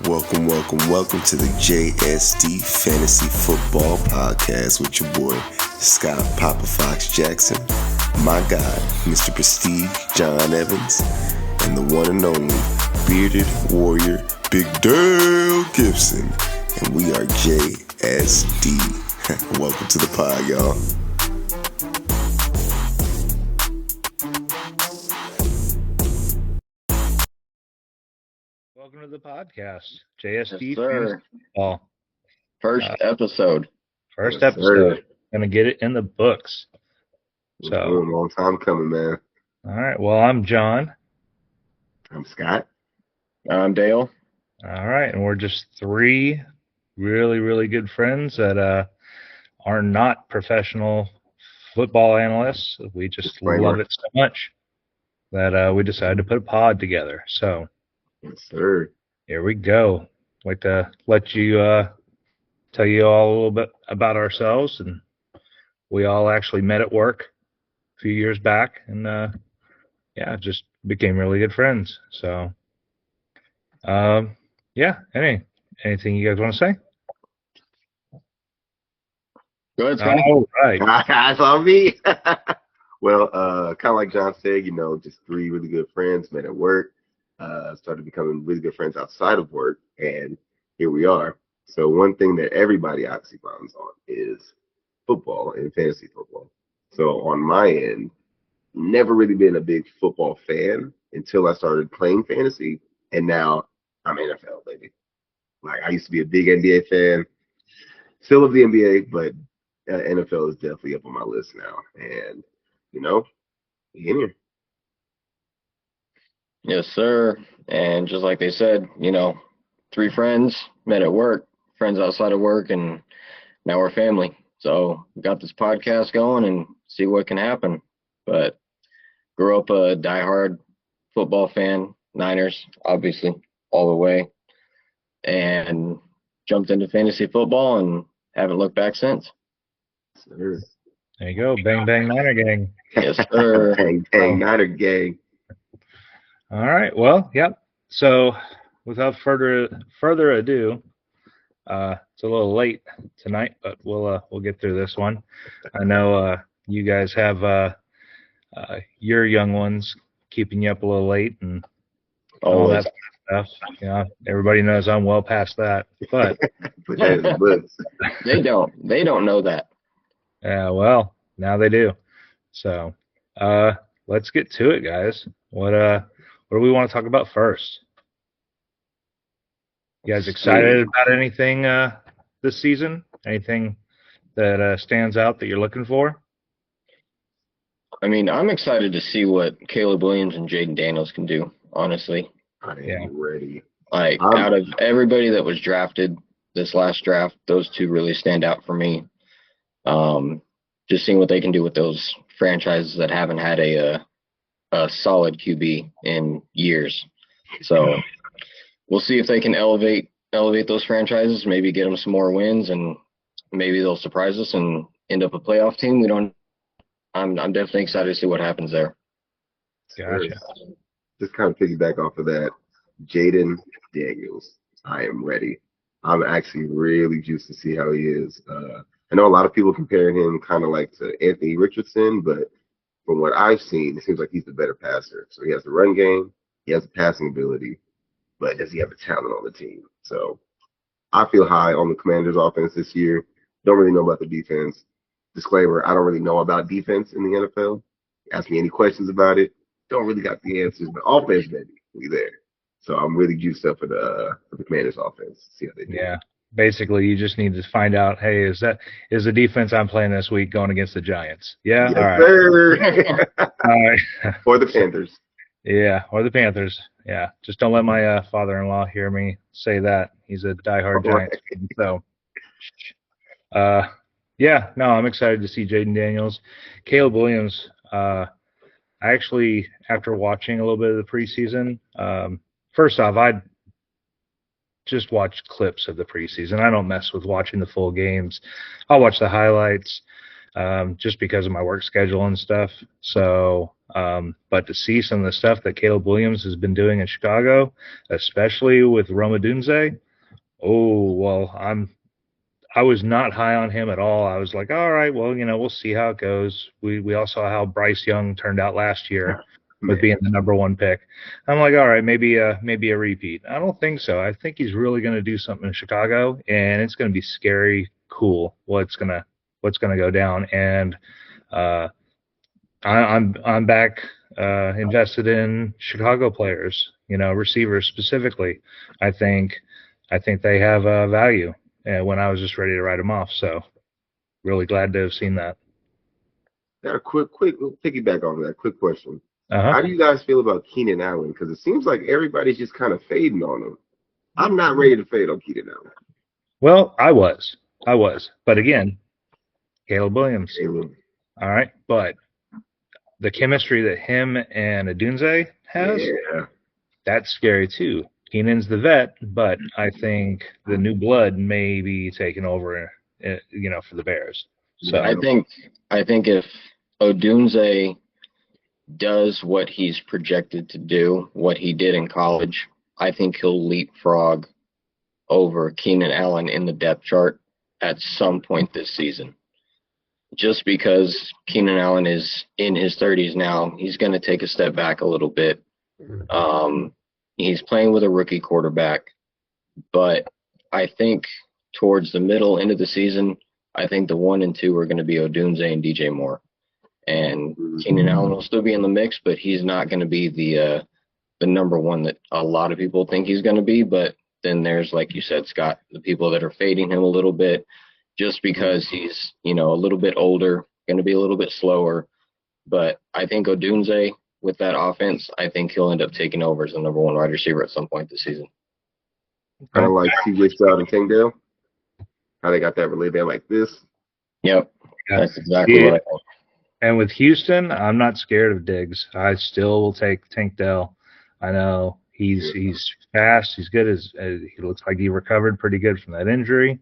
Welcome to the JSD Fantasy Football Podcast with your boy Scott Papa Fox Jackson, my guy Mr. Prestige John Evans, and the one and only bearded warrior Big Dale Gibson, and we are JSD. Welcome to the pod, y'all. Welcome to the podcast, JSD Fantasy Football. First episode. Gonna get it in the books. So a long time coming, man. All right. Well, I'm John. I'm Scott. I'm Dale. All right, and we're just three really, really good friends that are not professional football analysts. We just love it so much that we decided to put a pod together. So. Yes, sir. Here we go. I'd like to let you tell you all a little bit about ourselves. And we all actually met at work a few years back, and just became really good friends. So, anything you guys want to say? Go ahead, Scott. All right. That's on me. Well, kind of like John said, just three really good friends met at work. Started becoming really good friends outside of work, and here we are. So one thing that everybody obviously bonds on is football and fantasy football. So on my end, never really been a big football fan until I started playing fantasy, and now I'm NFL, baby. Like, I used to be a big NBA fan, still love the NBA, but NFL is definitely up on my list now, and we in here. Yes, sir. And just like they said, three friends met at work, friends outside of work, and now we're family. So we got this podcast going and see what can happen. But grew up a diehard football fan, Niners, obviously, all the way, and jumped into fantasy football and haven't looked back since. Sir. There you go. Bang, bang, Niner gang. Yes, sir. Bang, bang, Niner gang. All right. Well, yep. So, without further ado, it's a little late tonight, but we'll get through this one. I know you guys have your young ones keeping you up a little late and all that stuff. Everybody knows I'm well past that, but they don't know that. Yeah. Well, now they do. So, let's get to it, guys. What do we want to talk about first? You guys excited about anything this season? Anything that stands out that you're looking for? I mean, I'm excited to see what Caleb Williams and Jaden Daniels can do, honestly. I am ready. Like, out of everybody that was drafted this last draft, those two really stand out for me. Just seeing what they can do with those franchises that haven't had a solid QB in years. So we'll see if they can elevate those franchises, maybe get them some more wins, and maybe they'll surprise us and end up a playoff team. I'm definitely excited to see what happens there. Gotcha. Just kind of piggyback off of that, Jaden Daniels, I am ready. I'm actually really juiced to see how he is. I know a lot of people compare him kind of like to Anthony Richardson, but from what I've seen, it seems like he's the better passer. So he has the run game, he has the passing ability, but does he have the talent on the team? So I feel high on the Commanders' offense this year. Don't really know about the defense. Disclaimer, I don't really know about defense in the NFL. Ask me any questions about it. Don't really got the answers, but offense, baby, we there. So I'm really juiced up for the Commanders' offense. See how they do. Yeah. Basically, you just need to find out, hey, is the defense I'm playing this week going against the Giants? Yeah? Yes, all right. Sir. All right. Or the Panthers. Yeah, or the Panthers. Yeah. Just don't let my father-in-law hear me say that. He's a diehard Giants fan. So, I'm excited to see Jaden Daniels. Caleb Williams, I actually, after watching a little bit of the preseason, first off, I'd just watch clips of the preseason. I don't mess with watching the full games. I'll watch the highlights. just because of my work schedule and stuff. So, but to see some of the stuff that Caleb Williams has been doing in Chicago, especially with Roma Dunze, oh well, I was not high on him at all. I was like, all right, well, we'll see how it goes. We all saw how Bryce Young turned out last year with being the #1 pick. I'm like, all right, maybe a repeat. I don't think so. I think he's really going to do something in Chicago, and it's going to be scary cool what's gonna go down. And I'm back invested in Chicago players, receivers specifically. I think they have value. When I was just ready to write them off, so really glad to have seen that. Got a quick piggyback on that. Quick question. Uh-huh. How do you guys feel about Keenan Allen? Because it seems like everybody's just kind of fading on him. I'm not ready to fade on Keenan Allen. Well, I was, but again, Caleb Williams. All right, but the chemistry that him and Adunze has, that's scary too. Keenan's the vet, but I think the new blood may be taking over, for the Bears. So I think if Odunze does what he's projected to do, what he did in college, I think he'll leapfrog over Keenan Allen in the depth chart at some point this season. Just because Keenan Allen is in his 30s now, he's going to take a step back a little bit. He's playing with a rookie quarterback, but I think towards the middle end of the season, I think the 1 and 2 are going to be Odunze and DJ Moore. And Keenan Allen will still be in the mix, but he's not going to be the #1 that a lot of people think he's going to be. But then there's, like you said, Scott, the people that are fading him a little bit just because he's, a little bit older, going to be a little bit slower. But I think Odunze, with that offense, I think he'll end up taking over as the #1 wide receiver at some point this season. Kind of like CJ Stroud and Tank Dell. How they got that related there like this. Yep, that's exactly what I think. And with Houston, I'm not scared of Diggs. I still will take Tank Dell. I know he's fast. He's good. He looks like he recovered pretty good from that injury.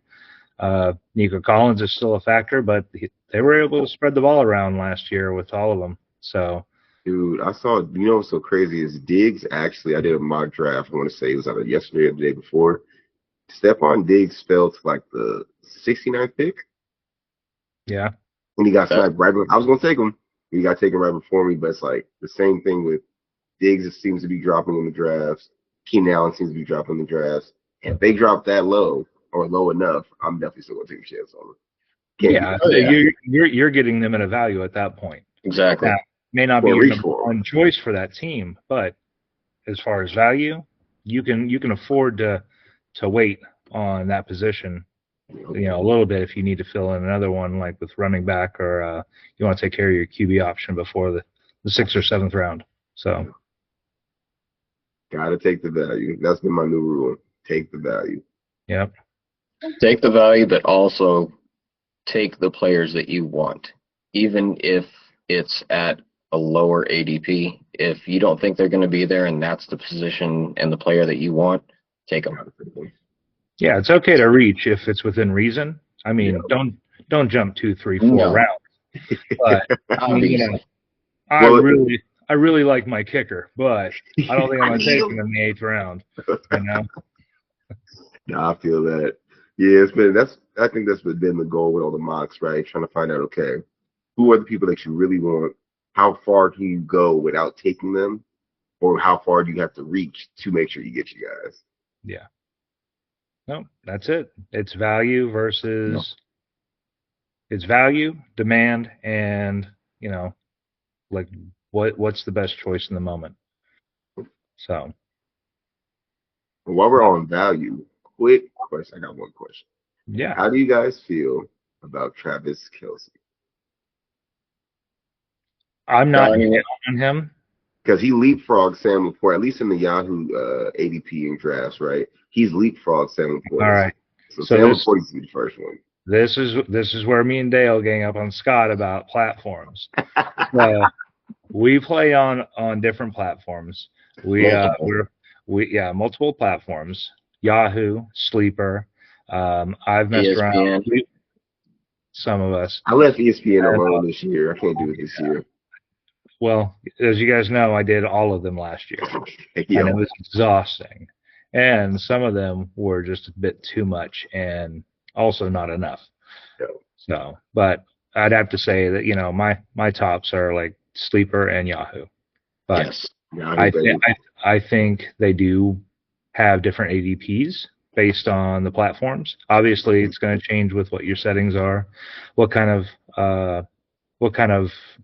Nico Collins is still a factor, but they were able to spread the ball around last year with all of them. So, dude, I saw. What's so crazy is Diggs. Actually, I did a mock draft. I want to say it was either yesterday or the day before. Stephon Diggs fell to like the 69th pick. Yeah. And he got sniped right. I was going to take him. He got taken right before me, but it's like the same thing with Diggs. It seems to be dropping in the drafts. Keenan Allen seems to be dropping in the drafts. And if they drop that low or low enough, I'm definitely still going to take a chance on them. You're getting them at a value at that point. Exactly. Now, may not be your #1 choice for that team, but as far as value, you can afford to wait on that position, a little bit if you need to fill in another one, like with running back, or you want to take care of your QB option before the 6th or 7th round. So, gotta take the value. That's been my new rule. Take the value. Yep. Take the value, but also take the players that you want, even if it's at a lower ADP. If you don't think they're going to be there and that's the position and the player that you want, take them. Yeah, it's okay to reach if it's within reason. I mean, don't jump 2, 3, 4 rounds. But I really like my kicker, but I don't think I'm going to take him in the 8th round. No, I feel that. Yeah, I think that's been the goal with all the mocks, right? Trying to find out, okay, who are the people that you really want? How far can you go without taking them? Or how far do you have to reach to make sure you get you guys? Yeah. No, that's it. It's value versus it's value, demand, and like what's the best choice in the moment. So while we're on value, quick question. I got one question. Yeah. How do you guys feel about Travis Kelce? I'm not down on him. Because he leapfrogged Sam LaPorta, at least in the Yahoo ADP and drafts, right? He's leapfrogged Sam LaPorta. All right. So Sam LaPorta is the first one. This is where me and Dale gang up on Scott about platforms. So we play on different platforms. Multiple platforms. Yahoo, Sleeper. I've messed around. some of us. I left ESPN And, alone this year. I can't do it this year. well, as you guys know, I did all of them last year, and it Yo, was exhausting. And some of them were just a bit too much, and also not enough. yo. So, but I'd have to say that my tops are like Sleeper and Yahoo. But Yes. Yahoo, I baby. I think they do have different ADPs based on the platforms. Obviously, it's going to change with what your settings are, what kind of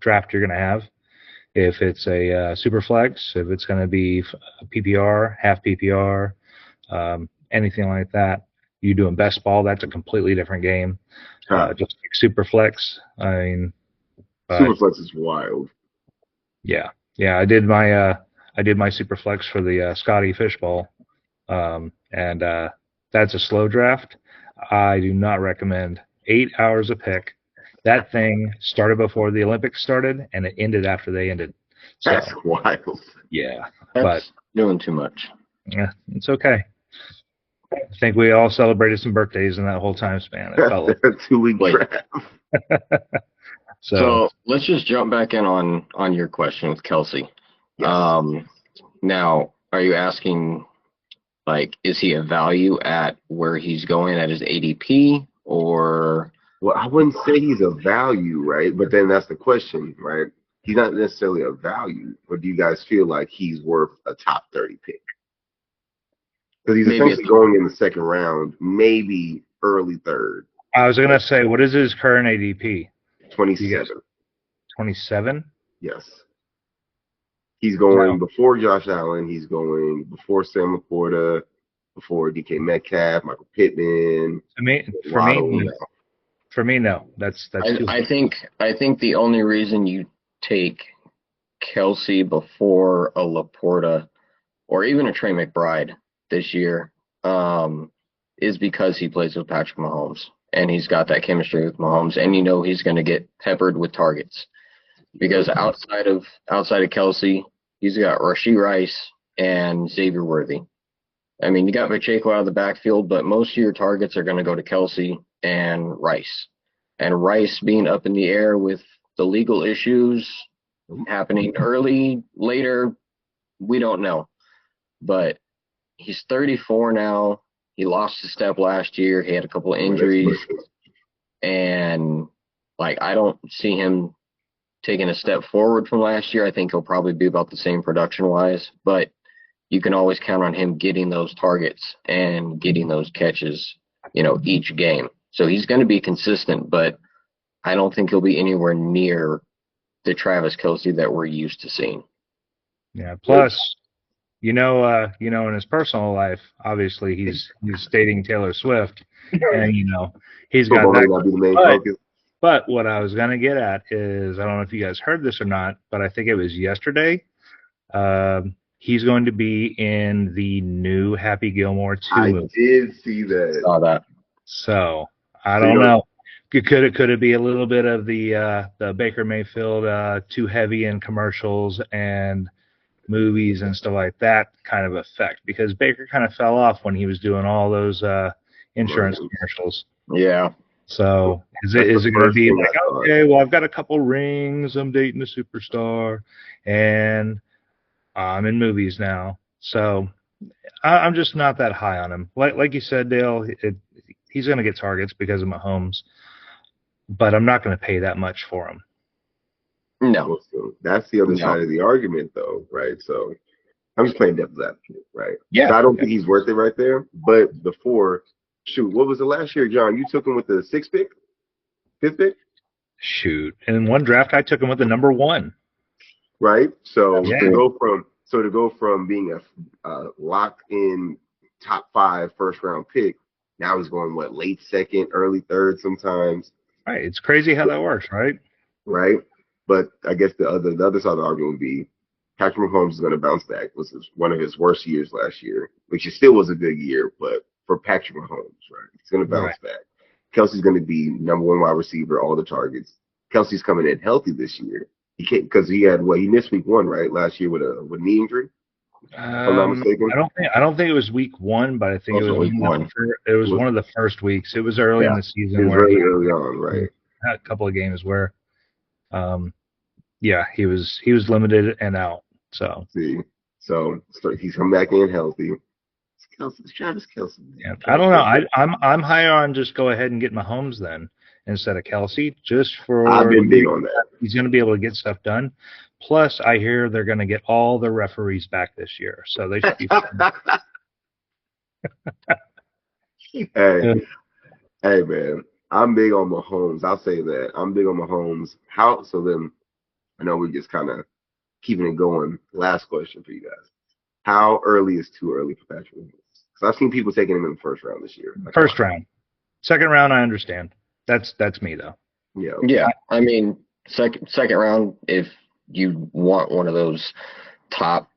draft you're going to have. If it's a super flex, if it's going to be PPR, half PPR, anything like that. You doing best ball, that's a completely different game. Just like super flex. I mean, but Superflex is wild. yeah, I did my super flex for the Scotty Fishbowl, and that's a slow draft. I do not recommend 8 hours a pick. That thing started before the Olympics started, and it ended after they ended. So That's wild. yeah, That's but doing too much. yeah, it's okay. I think we all celebrated some birthdays in that whole time span. It felt like 2-week Wait. draft. So let's just jump back in on your question with Kelsey. Yes. Now, are you asking, like, is he a value at where he's going at his ADP, or? Well, I wouldn't say he's a value, right? But then that's the question, right? He's not necessarily a value, but do you guys feel like he's worth a top 30 pick? Because he's Maybe essentially it's- going in the second round, maybe early third, I was gonna say, what is his current ADP? 27. 27. Yes. He's going before Josh Allen. He's going before Sam Laporta, before DK Metcalf, Michael Pittman. For me, no. That's too I think the only reason you take Kelsey before a Laporta or even a Trey McBride this year is because he plays with Patrick Mahomes and he's got that chemistry with Mahomes, and he's going to get peppered with targets. Because outside of Kelsey, he's got Rashee Rice and Xavier Worthy. I mean, you got Pacheco out of the backfield, but most of your targets are going to go to Kelsey and Rice. And Rice being up in the air with the legal issues happening early, later, we don't know. But he's 34 now. He lost his step last year. He had a couple of injuries. And, like, I don't see him taking a step forward from last year. I think he'll probably be about the same production-wise. But you can always count on him getting those targets and getting those catches, each game. So he's going to be consistent, but I don't think he'll be anywhere near the Travis Kelce that we're used to seeing. Yeah. Plus, in his personal life, obviously he's dating Taylor Swift, and he's got that. Not be the main focus. But what I was gonna get at is, I don't know if you guys heard this or not, but I think it was yesterday. He's going to be in the new Happy Gilmore 2 movie. I did see that. Saw that. So I don't know. Could it be a little bit of the Baker Mayfield too heavy in commercials and movies and stuff like that kind of effect? Because Baker kind of fell off when he was doing all those insurance commercials. Yeah. So is it going to be like, okay, well, I've got a couple rings, I'm dating a superstar, and I'm in movies now. So I'm just not that high on him. Like you said, Dale, he's going to get targets because of Mahomes, but I'm not going to pay that much for him. No. So that's the other side of the argument, though, right? So I'm just playing devil's advocate, right? Yeah. So I don't think he's worth it right there. But before, what was the last year, John? You took him with the 6th pick? 5th pick? Shoot. In one draft, I took him with the number 1. Right? So to go from being a locked-in top 5 first-round pick, now he's going, late 2nd, early 3rd sometimes. Right. It's crazy how that works, right? Right? But I guess the other side of the argument would be Patrick Mahomes is going to bounce back. It was one of his worst years last year, which it still was a good year, but for Patrick Mahomes, right? He's going to bounce back. Kelsey's going to be number 1 wide receiver, all the targets. Kelsey's coming in healthy this year. He can't, because he missed week 1, right? Last year with a knee injury. If I'm not mistaken. I don't think it was week 1, but I think it was week 1. It was one of the first weeks. It was early in the season. It was really early on, right? a couple of games where, yeah, he was limited and out. So See, so he's come back in healthy. It's Travis Kelce. yeah, I don't know. I'm higher on just go ahead and get Mahomes then instead of Kelsey, just I've for been big on that. he's going to be able to get stuff done. Plus, I hear they're going to get all the referees back this year, so they should be fine. Hey, hey, man, I'm big on Mahomes. I'll say that I'm big on Mahomes. How? So then, I know we're just kind of keeping it going. Last question for you guys: how early is too early for Patrick Mahomes? Because I've seen people taking him in the first round this year. First round, second round, I understand. That's me though. Yeah. Yeah, I mean, second round, if you want one of those top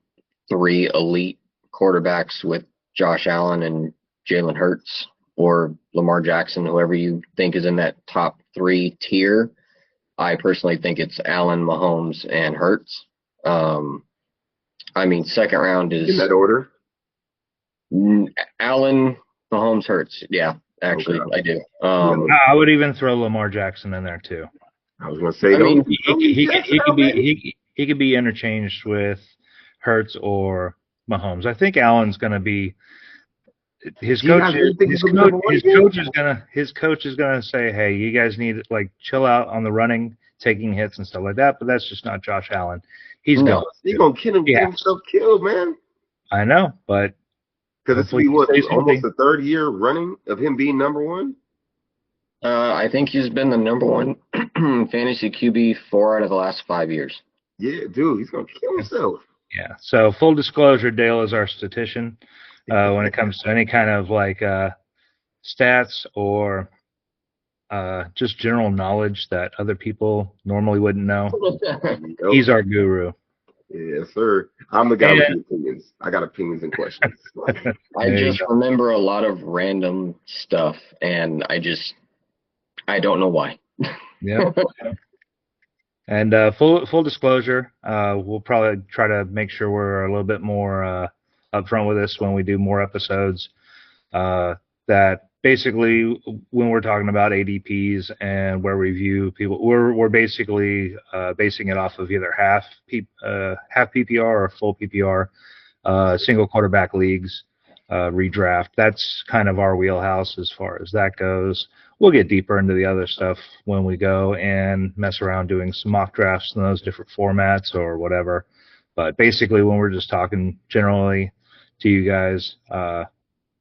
3 elite quarterbacks with Josh Allen and Jalen Hurts or Lamar Jackson, whoever you think is in that top 3 tier, I personally think it's Allen, Mahomes, and Hurts. I mean, second round is In that order? Allen, Mahomes, Hurts. Yeah, actually, Okay. I do. I would even throw Lamar Jackson in there too. I was gonna say, I mean, He could be interchanged with Hurts or Mahomes. I think Allen's going to be his coach. His coach is gonna say, "Hey, you guys need to like chill out on the running, taking hits and stuff like that." But that's just not Josh Allen. He's No. gonna get himself killed, man. I know, but because this will be almost the 3rd year running of him being number 1. I think he's been the number 1 fantasy QB 4 out of the last 5 years. Yeah, dude, he's gonna kill himself. Yeah. So full disclosure, Dale is our statistician when it comes to any kind of like stats or just general knowledge that other people normally wouldn't know. He's our guru. Yes, sir. I'm the guy with the opinions. I got opinions and questions. I just remember a lot of random stuff, and I don't know why. Yeah. And full disclosure, we'll probably try to make sure we're a little bit more upfront with this when we do more episodes. That basically, when we're talking about ADPs and where we view people, we're basically basing it off of either half PPR or full PPR, single quarterback leagues, redraft. That's kind of our wheelhouse as far as that goes. We'll get deeper into the other stuff when we go and mess around doing some mock drafts in those different formats or whatever. But basically, when we're just talking generally to you guys,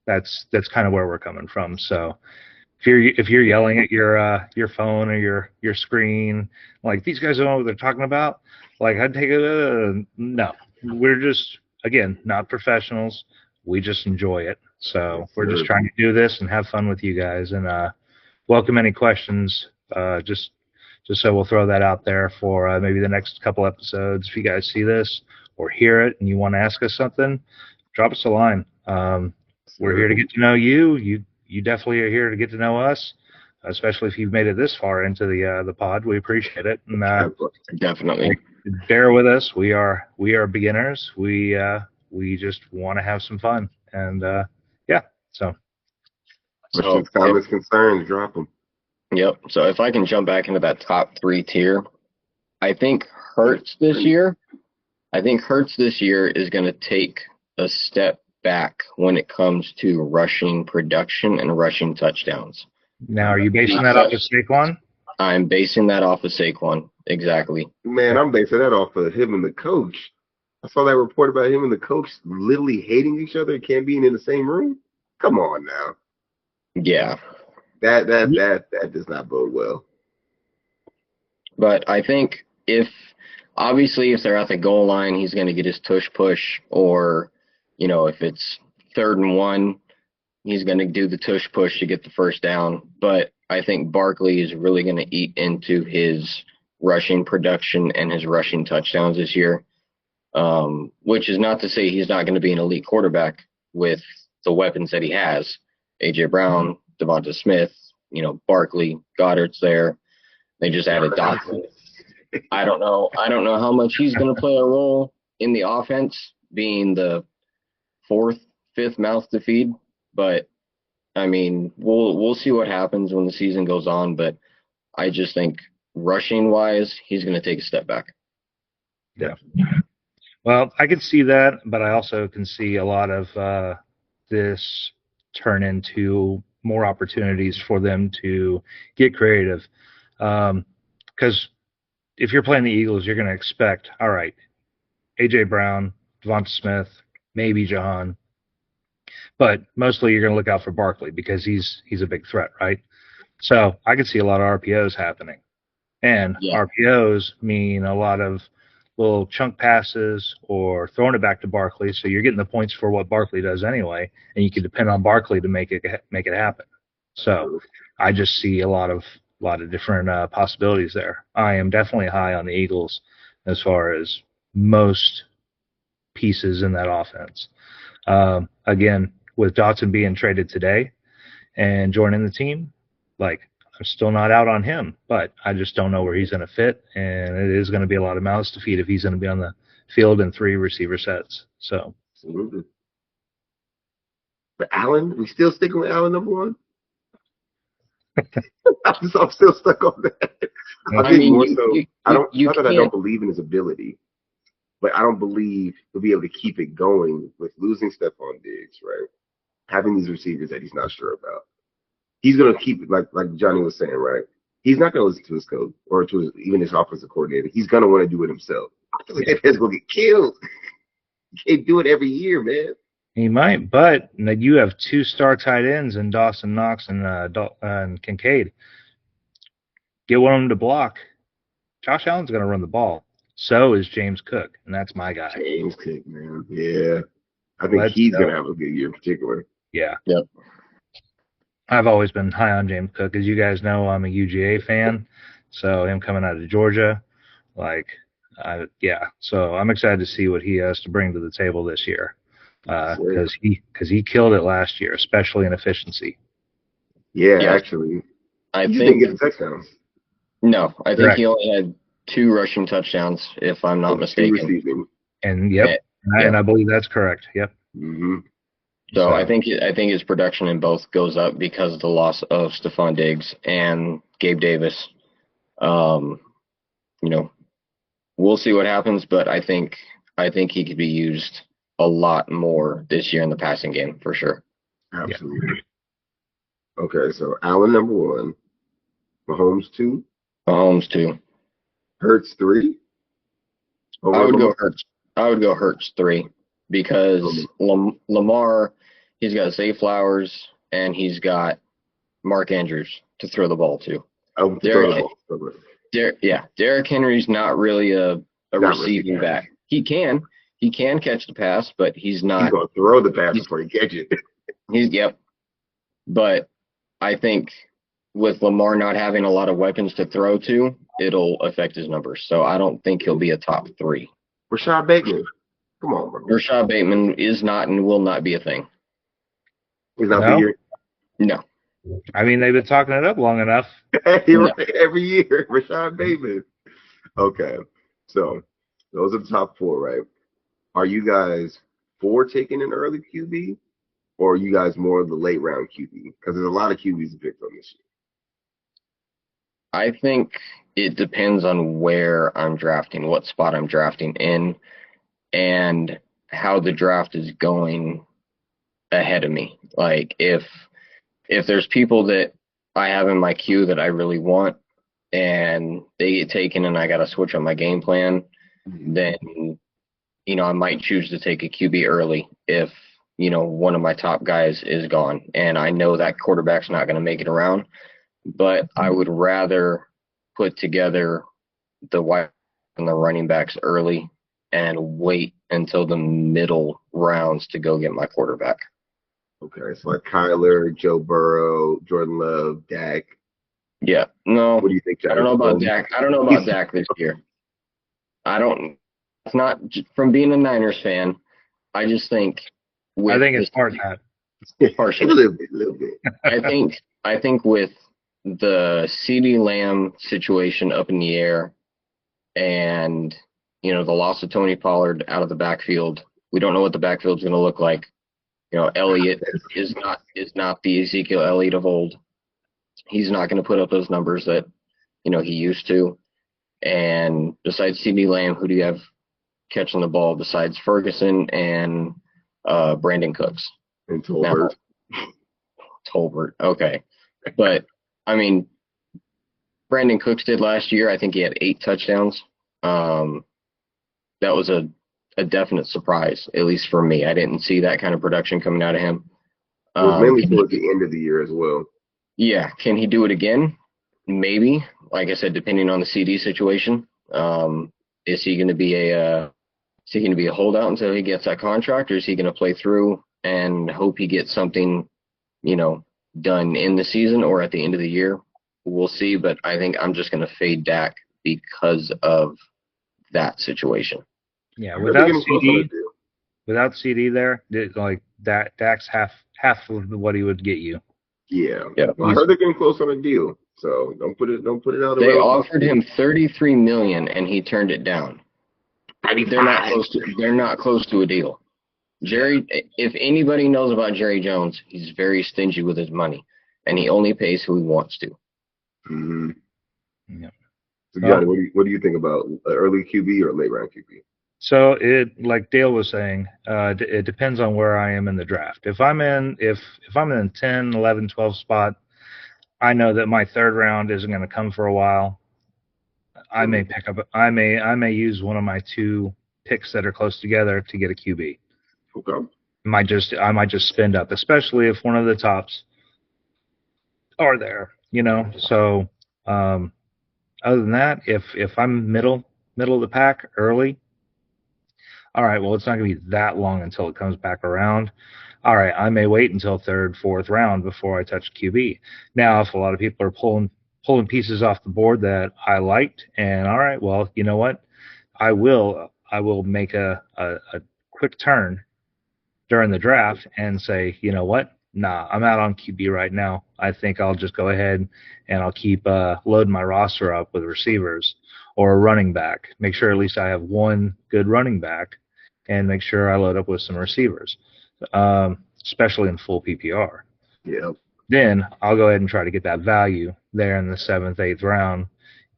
that's kind of where we're coming from. So if you're yelling at your phone or your screen, like these guys don't know what they're talking about, like I'd take it. No, we're just again not professionals. We just enjoy it. So we're just trying to do this and have fun with you guys and welcome any questions. Just so we'll throw that out there for maybe the next couple episodes. If you guys see this or hear it and you want to ask us something, drop us a line. We're here to get to know you. You definitely are here to get to know us, especially if you've made it this far into the pod. We appreciate it. And definitely bear with us. We are beginners. We just want to have some fun. And yeah, so. Questions, comments, concerns, drop them. Yep. So if I can jump back into that top 3 tier, I think Hurts this year is going to take a step back when it comes to rushing production and rushing touchdowns. Now, are you basing that off of Saquon? I'm basing that off of Saquon, exactly. Man, I'm basing that off of him and the coach. I saw that report about him and the coach literally hating each other and can't being in the same room. Come on now. Yeah. That does not bode well. But I think if they're at the goal line, he's going to get his tush push, or if it's 3rd and 1, he's going to do the tush push to get the first down. But I think Barkley is really going to eat into his rushing production and his rushing touchdowns this year, which is not to say he's not going to be an elite quarterback with the weapons that he has. A.J. Brown, Devonta Smith, Barkley, Goddard's there. They just added Dotson. I don't know how much he's going to play a role in the offense, being the 4th, 5th mouth to feed. But I mean, we'll see what happens when the season goes on. But I just think rushing wise, he's going to take a step back. Yeah. Well, I can see that, but I also can see a lot of this turn into more opportunities for them to get creative. Because if you're playing the Eagles, you're going to expect, all right, A.J. Brown, Devonta Smith, maybe Jahan, but mostly you're going to look out for Barkley because he's a big threat, right? So I could see a lot of RPOs happening. And Yeah. RPOs mean a lot of little chunk passes or throwing it back to Barkley. So you're getting the points for what Barkley does anyway, and you can depend on Barkley to make it happen. So I just see a lot of different possibilities there. I am definitely high on the Eagles as far as most pieces in that offense. Again, with Dotson being traded today and joining the team, like, I'm still not out on him, but I just don't know where he's going to fit, and it is going to be a lot of mouths to feed if he's going to be on the field in 3 receiver sets. So, Absolutely. But Allen, we still sticking with Allen number one? I'm still stuck on that. I think more so. Not that I don't believe in his ability, but I don't believe he'll be able to keep it going with losing Stephon Diggs, right? Having these receivers that he's not sure about. He's gonna keep it like Johnny was saying, right? He's not gonna listen to his coach or to even his offensive coordinator. He's gonna want to do it himself. I feel like that man's gonna get killed. You can't do it every year, man. he might, but you have 2 star tight ends in Dawson Knox and Kincaid. Get one of them to block. Josh Allen's going to run the ball. So is James Cook, and that's my guy. James Cook, man. Yeah. I think he's going to have a good year in particular. Yeah. Yep. I've always been high on James Cook. As you guys know, I'm a UGA fan. So him coming out of Georgia, So I'm excited to see what he has to bring to the table this year. Because he killed it last year, especially in efficiency. Yeah, actually. I he think didn't get touchdowns. No, I think he only had 2 rushing touchdowns, if I'm not mistaken. And and I believe that's correct. Yep. Mm-hmm. So I think his production in both goes up because of the loss of Stephon Diggs and Gabe Davis. We'll see what happens, but I think he could be used a lot more this year in the passing game for sure. Absolutely. Yeah. Okay, so Allen number 1, Mahomes 2. Mahomes 2. Hurts 3. I would go Hurts 3 because Lamar, he's got Zay Flowers and he's got Mark Andrews to throw the ball to. Derrick Henry's not really a receiving back. He can catch the pass, but he's not. He's gonna throw the pass before he catch it. But I think with Lamar not having a lot of weapons to throw to, it'll affect his numbers. So I don't think he'll be a top 3. Rashad Bateman. Come on, bro. Rashad Bateman is not and will not be a thing. He's not the year? No. I mean, they've been talking it up long enough. Every year, Rashad Bateman. Okay. So those are the top 4, right? Are you guys for taking an early QB? Or are you guys more of the late round QB? Because there's a lot of QBs to pick from this year. I think it depends on where I'm drafting, what spot I'm drafting in, and how the draft is going ahead of me. Like if there's people that I have in my queue that I really want and they get taken and I got to switch on my game plan, then, I might choose to take a QB early if, one of my top guys is gone and I know that quarterback's not going to make it around. But I would rather put together the wide and the running backs early and wait until the middle rounds to go get my quarterback. Okay, so like Kyler, Joe Burrow, Jordan Love, Dak. Yeah, no. What do you think, Josh? I don't know about Dak. I don't know about Dak this year. It's not from being a Niners fan. I just think. I think it's part of that. Partially. A little bit. I think with the CeeDee Lamb situation up in the air and, the loss of Tony Pollard out of the backfield, we don't know what the backfield's going to look like. Elliott is not the Ezekiel Elliott of old. He's not going to put up those numbers that he used to. And besides CD Lamb, who do you have catching the ball besides Ferguson and Brandon Cooks? And Now, Tolbert. Tolbert, okay. But, I mean, Brandon Cooks did last year. I think he had 8 touchdowns. That was a definite surprise, at least for me. I didn't see that kind of production coming out of him. It was mainly towards the end of the year as well. Yeah, can he do it again? Maybe. Like I said, depending on the CD situation. Is he going to be a holdout until he gets that contract, or is he going to play through and hope he gets something, done in the season or at the end of the year? We'll see. But I think I'm just going to fade Dak because of that situation. Yeah, without CD there, like Dak's half of what he would get you. Yeah. Well, I heard they're getting close on a deal, so don't put it out. They offered him $33 million and he turned it down. They're not close to a deal. Jerry, if anybody knows about Jerry Jones, he's very stingy with his money, and he only pays who he wants to. Mm-hmm. Yeah. So, Johnny, what do you think about early QB or late round QB? So like Dale was saying, it depends on where I am in the draft. If I'm in 10, 11, 12 spot, I know that my third round isn't going to come for a while. I may use one of my 2 picks that are close together to get a QB. Okay. I might just spend up, especially if one of the tops are there, So other than that, if I'm middle of the pack early, all right, well, it's not going to be that long until it comes back around. All right, I may wait until 3rd, 4th round before I touch QB. Now, if a lot of people are pulling pieces off the board that I liked, and all right, well, you know what? I will make a quick turn during the draft and say, you know what? Nah, I'm out on QB right now. I think I'll just go ahead and I'll keep loading my roster up with receivers or a running back. Make sure at least I have one good running back, and make sure I load up with some receivers, especially in full PPR. Yeah. Then I'll go ahead and try to get that value there in the 7th, 8th round,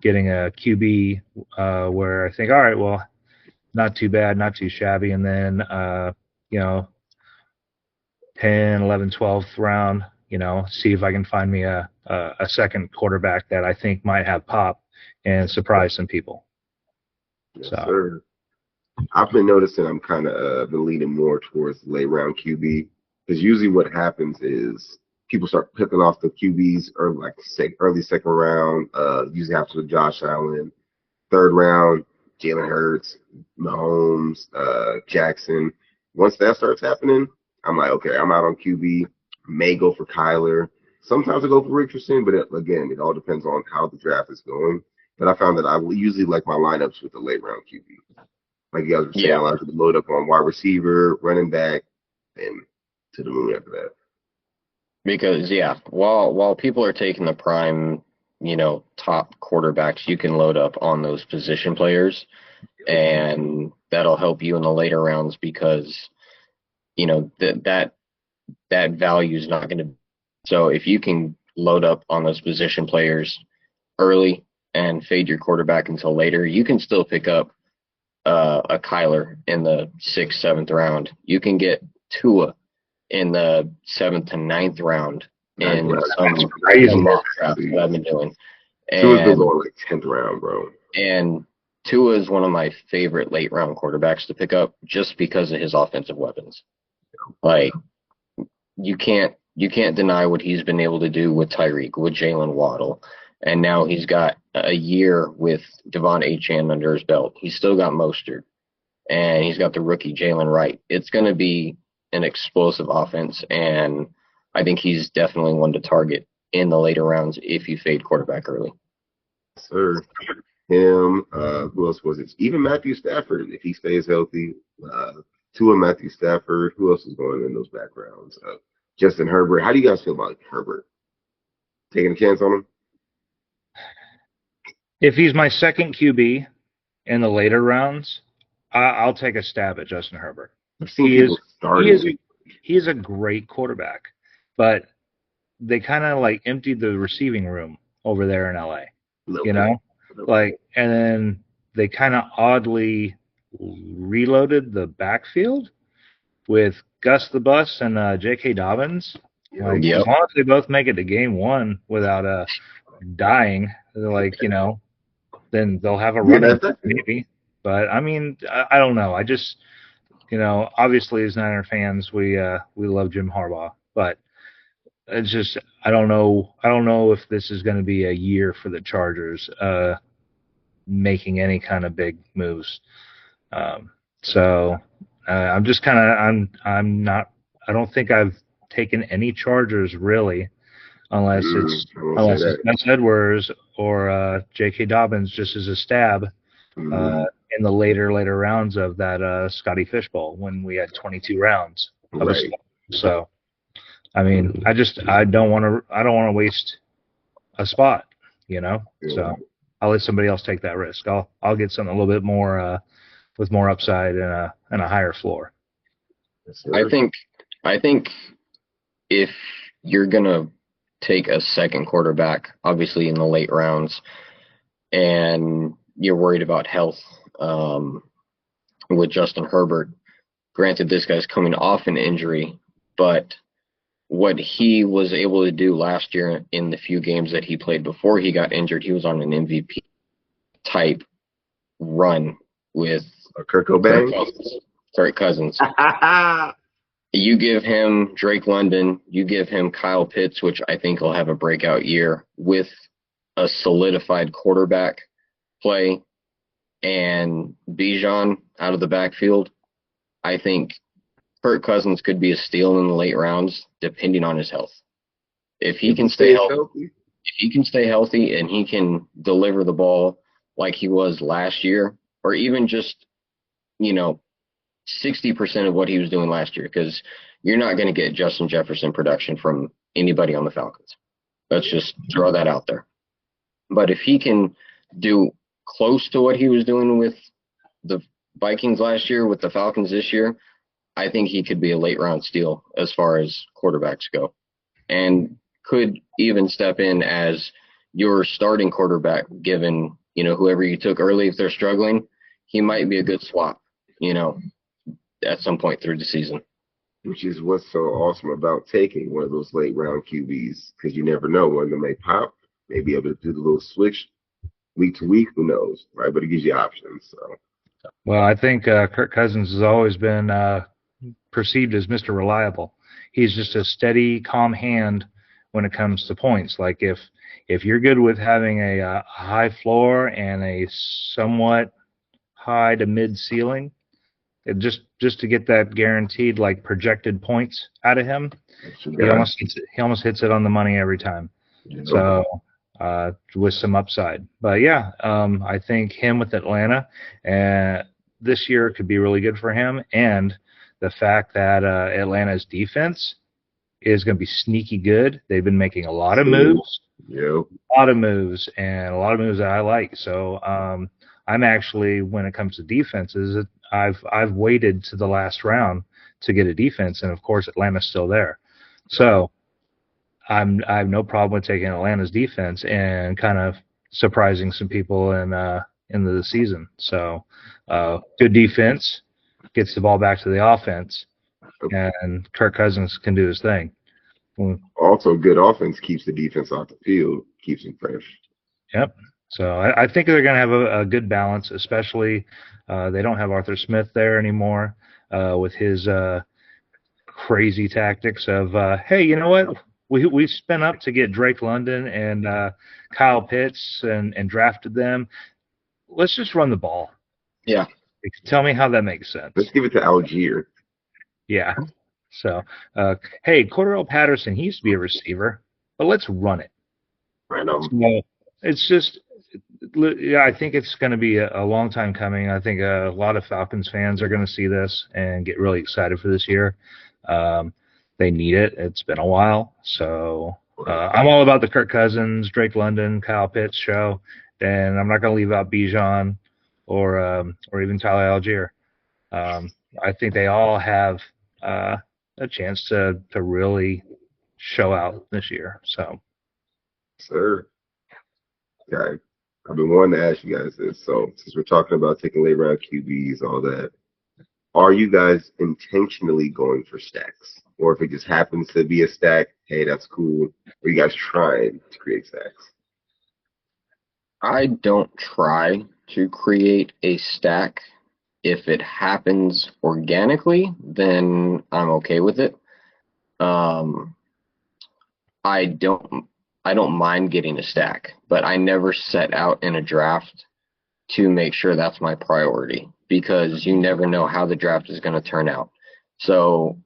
getting a QB where I think, all right, well, not too bad, not too shabby, and then 10, 11, 12th round, see if I can find me a second quarterback that I think might have pop and surprise some people. Yes, sir. I've been noticing I'm kind of been leaning more towards late round QB, because usually what happens is people start picking off the QBs early second round, usually after Josh Allen. 3rd round, Jalen Hurts, Mahomes, Jackson. Once that starts happening, I'm like, okay, I'm out on QB. May go for Kyler. Sometimes I go for Richardson, but again, it all depends on how the draft is going. But I found that I usually like my lineups with the late round QB. Like you guys were saying, I like to load up on wide receiver, running back, and to the moon after that. Because while people are taking the prime, top quarterbacks, you can load up on those position players, and that'll help you in the later rounds because that value is not going to. So if you can load up on those position players early and fade your quarterback until later, you can still pick up a Kyler in the 6th, 7th round. You can get Tua in the 7th to 9th round in some crazy mock draft that I've been doing. Tua's been going like 10th round, bro. And Tua is one of my favorite late round quarterbacks to pick up just because of his offensive weapons. Like you can't deny what he's been able to do with Tyreek, with Jalen Waddle. And now he's got a year with Devon Achane under his belt. He's still got Mostert. And he's got the rookie Jalen Wright. It's going to be an explosive offense. And I think he's definitely one to target in the later rounds if you fade quarterback early. Sir. Him. Who else was it? Even Matthew Stafford, if he stays healthy. Tua, Matthew Stafford. Who else is going in those backgrounds? Justin Herbert. How do you guys feel about Herbert? Taking a chance on him? If he's my second QB in the later rounds, I'll take a stab at Justin Herbert. He is a great quarterback, but they kind of like emptied the receiving room over there in LA. little you bit. know, like, and then they kind of oddly reloaded the backfield with Gus the Bus and J.K. Dobbins. Like, as Yep. long as they both make it to game one without dying, like, then they'll have a Yeah, running that's maybe. But I mean, I don't know. I just, obviously as Niner fans, we love Jim Harbaugh, but it's just I don't know. I don't know if this is going to be a year for the Chargers making any kind of big moves. Um, so I'm just kind of I'm not. I don't think I've taken any Chargers really, unless it's I won't say unless it's that. Gus Edwards or J.K. Dobbins just as a stab Mm, in the later rounds of that Scotty Fish Bowl when we had 22 rounds of a right. stab. So I mean, I don't want to waste a spot, Yeah. So I'll let somebody else take that risk. I'll get something a little bit more with more upside and a higher floor. Yes, I sir. think I think if you're gonna take a second quarterback, obviously in the late rounds, and you're worried about health with Justin Herbert, granted this guy's coming off an injury, but what he was able to do last year in the few games that he played before he got injured, he was on an MVP type run with Kirk Kirk Cobain. Cousins. Kirk Cousins. You give him Drake London, you give him Kyle Pitts, which I think will have a breakout year with a solidified quarterback play, and Bijan out of the backfield. I think Kirk Cousins could be a steal in the late rounds, depending on his health. If he If he can stay stays healthy, healthy. if he can stay healthy and he can deliver the ball like he was last year, or even just, you know, 60% of what he was doing last year, because you're not going to get Justin Jefferson production from anybody on the Falcons. Let's just throw that out there. But if he can do close to what he was doing with the Vikings last year, with the Falcons this year, I think he could be a late round steal as far as quarterbacks go, and could even step in as your starting quarterback, given, whoever you took early, if they're struggling, he might be a good swap, at some point through the season. Which is what's so awesome about taking one of those late round QBs, because you never know when they may pop, may be able to do the little switch week to week. Who knows, right? But it gives you options. So Well, I think Kirk Cousins has always been perceived as Mr. Reliable. He's just a steady, calm hand when it comes to points. Like if you're good with having a high floor and a somewhat high to mid ceiling, just to get that guaranteed like projected points out of him, that's your he guy. almost hits it on the money every time. You know, So with some upside, but yeah, I think him with Atlanta this year could be really good for him, and the fact that Atlanta's defense is going to be sneaky good. They've been making a lot of moves, Yep. and a lot of moves that I like. So I'm actually, when it comes to defenses, I've waited to the last round to get a defense, and of course Atlanta's still there. So I have no problem with taking Atlanta's defense and kind of surprising some people in the season. So good defense gets the ball back to the offense, and Kirk Cousins can do his thing. Also, good offense keeps the defense off the field, keeps them fresh. Yep. So I think they're going to have a good balance, especially they don't have Arthur Smith there anymore with his crazy tactics of, hey, you know what? We spent up to get Drake London and Kyle Pitts and drafted them. Let's just run the ball. Yeah. Tell me how that makes sense. Let's give it to Algier. Yeah. So, hey, Cordell Patterson, he used to be a receiver, but let's run it. Right on. So it's just, yeah, I think it's going to be a long time coming. I think a lot of Falcons fans are going to see this and get really excited for this year. They need it. It's been a while. So I'm all about the Kirk Cousins, Drake London, Kyle Pitts show. And I'm not going to leave out Bijan or even Tyler Algier. I think they all have a chance to really show out this year. So, Sir. Okay. I've been wanting to ask you guys this. So since we're talking about taking late round QBs, all that, are you guys intentionally going for stacks? Or if it just happens to be a stack, hey, that's cool. Are you guys trying to create stacks? I don't try to create a stack. If it happens organically, then I'm okay with it. Um, I don't I don't mind getting a stack, but I never set out in a draft to make sure that's my priority because you never know how the draft is going to turn out. So,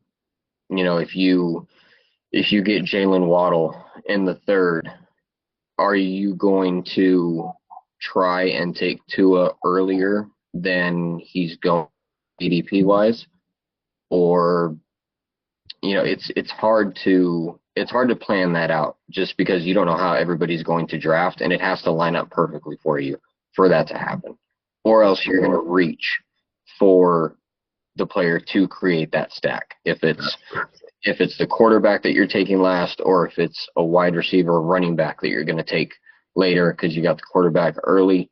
if you get Jalen Waddle in the third, are you going to try and take Tua earlier than he's going ADP wise? Or it's hard to plan that out just because you don't know how everybody's going to draft, and it has to line up perfectly for you for that to happen, or else you're going to reach for the player to create that stack. If it's the quarterback that you're taking last, or if it's a wide receiver or running back that you're going to take later because you got the quarterback early.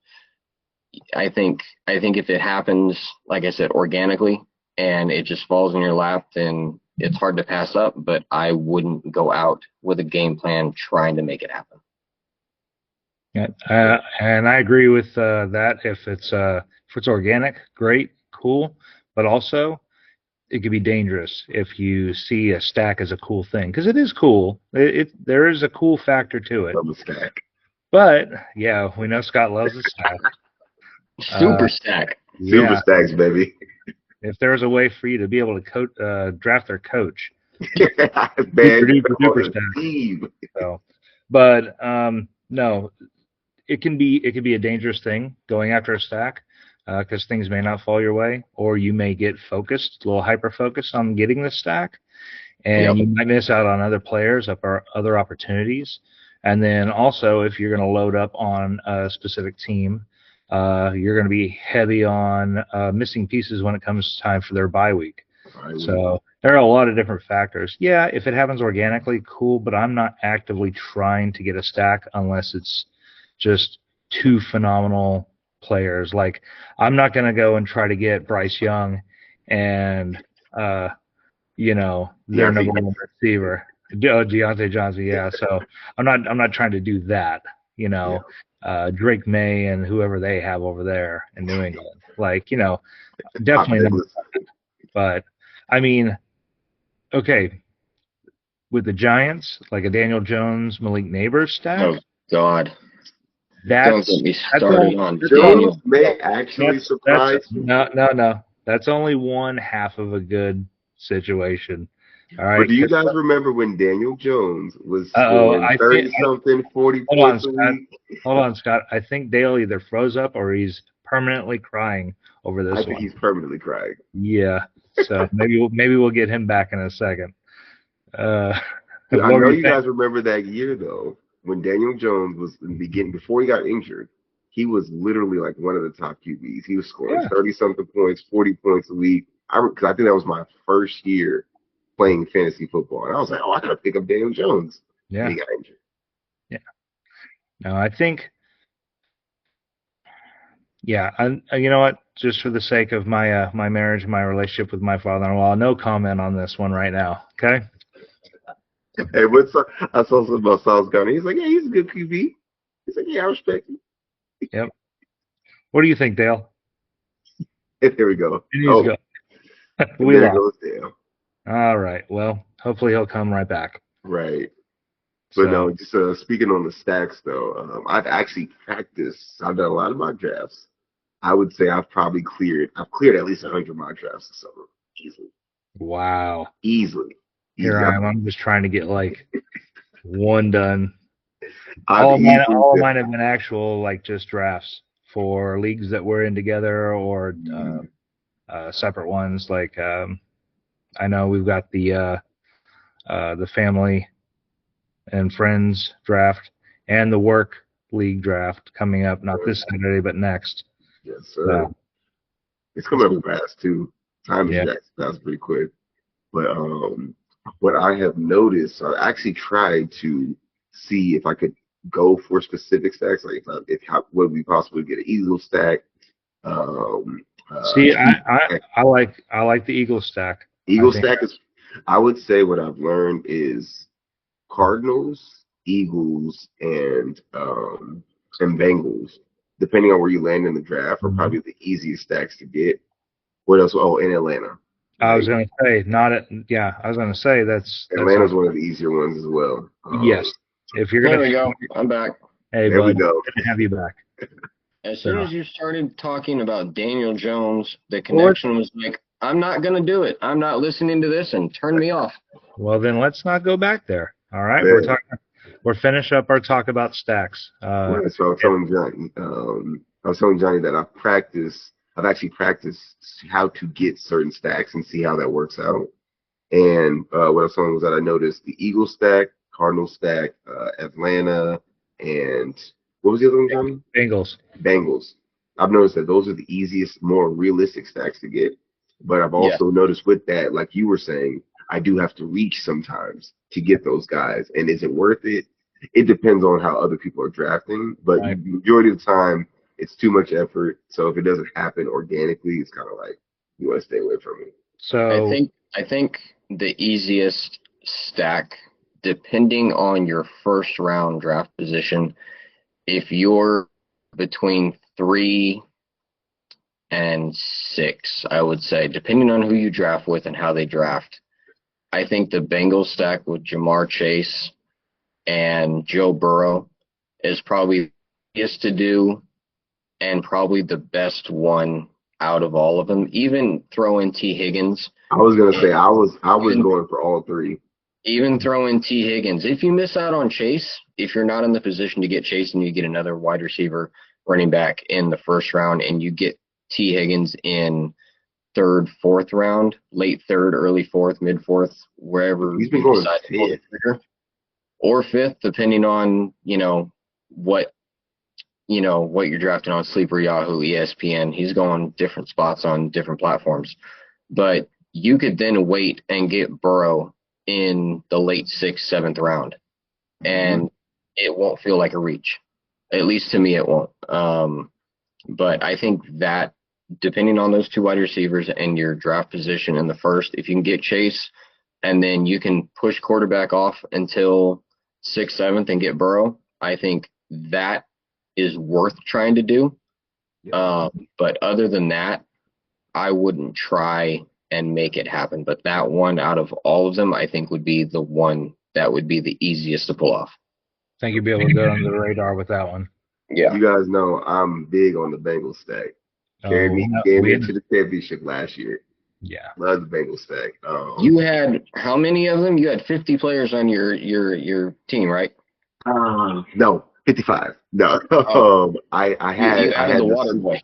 I think if it happens, like I said, organically, and it just falls in your lap, then it's hard to pass up. But I wouldn't go out with a game plan trying to make it happen. Yeah, and I agree with that. If it's organic, great, cool, but also it could be dangerous if you see a stack as a cool thing because it is cool. There is a cool factor to it. Love a stack. But yeah, we know Scott loves a stack. Super stack. Super Yeah, stacks, baby. if there's a way for you to be able to draft their coach, Bad super stack. Steve. So, but no, it can be a dangerous thing going after a stack because things may not fall your way, or you may get focused, a little hyper focused on getting the stack, and you might miss out on other players or other opportunities. And then also, if you're going to load up on a specific team, you're going to be heavy on missing pieces when it comes time for their bye week. Right. So there are a lot of different factors. Yeah, if it happens organically, cool, but I'm not actively trying to get a stack unless it's just two phenomenal players. Like, I'm not going to go and try to get Bryce Young and, their number one receiver, Deontay Johnson. Yeah, so I'm not trying to do that. Drake May and whoever they have over there in New England. Like, definitely not. But I mean, okay, with the Giants, like a Daniel Jones, Malik Neighbors stack. Oh God. Don't get me started on Jones may actually surprise you. No. That's only one half of a good situation. All right. But do you guys remember when Daniel Jones was scoring 30-something, 40 points a week? Hold on, Scott. I think Dale either froze up or he's permanently crying over this one. I think he's permanently crying. Yeah. So maybe we'll get him back in a second. I know you guys remember that year, though, when Daniel Jones was in the beginning, before he got injured. He was literally like one of the top QBs. He was scoring 30-something points, 40 points a week. Because I think that was my first year playing fantasy football. And I was like, I got to pick up Daniel Jones. Yeah. And he got injured. Yeah. No, I think, you know what? Just for the sake of my my marriage and my relationship with my father-in-law, no comment on this one right now. Okay? Hey, I saw something about Sauce Gardner. He's like, yeah, he's a good QB. He's like, yeah, I respect him. Yep. What do you think, Dale? There we go. Go. There goes Dale. All right. Well, hopefully he'll come right back. Right. But no, just speaking on the stacks, though, I've actually practiced. I've done a lot of mock drafts. I would say I've cleared at least 100 mock drafts this summer. Easily. Wow. Easily. Here I am. I'm just trying to get like one done. All mine have been actual like just drafts for leagues that we're in together or separate ones. Like I know we've got the family and friends draft and the work league draft coming up. Not this Saturday, but next. Yes, sir. It's coming up fast too. Time is that's pretty quick. But what I have noticed, I actually tried to see if I could go for specific stacks. Like would we possibly get an Eagle stack? Um, See, Chief stack. I like the Eagle stack. I Eagle think stack is. I would say what I've learned is Cardinals, Eagles, and Bengals, depending on where you land in the draft, are Mhm. probably the easiest stacks to get. What else? Oh, in Atlanta. I was Like gonna say not at yeah. I was gonna say that's Atlanta's one of the easier ones as well. yes. If you're There gonna we go. I'm back. hey There we bud, go. good to have you back. As soon So as you started talking about Daniel Jones, the well, connection was like, I'm not going to do it. I'm not listening to this, and turn me off. well then let's not go back there. All right, Man, we're finish up our talk about stacks. right. So I was telling Johnny that I've actually practiced how to get certain stacks and see how that works out. And what I was telling was that I noticed the Eagle stack, Cardinal stack, Atlanta, and what was the other one, Johnny? Bengals. Bengals. I've noticed that those are the easiest, more realistic stacks to get. But I've Yeah. also noticed with that, like you were saying, I do have to reach sometimes to get those guys. And is it worth it? It depends on how other people are drafting. But Right. majority of the time, it's too much effort. So if it doesn't happen organically, it's kind of like you want to stay away from it. So I think the easiest stack, depending on your first round draft position, if you're between 3 and 6, I would say, depending on who you draft with and how they draft, I think the Bengals stack with Jamar Chase and Joe Burrow is probably the easiest to do and probably the best one out of all of them. Even throw in T. Higgins. I was gonna say I was Even, going for all three. even throw in T. Higgins. If you miss out on Chase, if you're not in the position to get Chase and you get another wide receiver running back in the first round and you get T. Higgins in third, fourth round, late third, early fourth, mid fourth, wherever He's been you going decide to pull the fifth. trigger, or fifth, depending on what what you're drafting on Sleeper, Yahoo, ESPN. He's going different spots on different platforms, but you could then wait and get Burrow in the late sixth, seventh round, and it won't feel like a reach. At least to me, it won't. But I think that depending on those two wide receivers and your draft position in the first, if you can get Chase and then you can push quarterback off until sixth, seventh and get Burrow, I think that is worth trying to do. Yeah. But other than that, I wouldn't try and make it happen. But that one out of all of them, I think would be the one that would be the easiest to pull off. I think you'd be able to go under the radar with that one. Yeah. You guys know I'm big on the Bengals stack. Oh, Carried me to the championship last year. yeah. Love the Bengals stack. You had how many of them? You had 50 players on your team, right? No, 55. No, Oh, you I added the had water boy.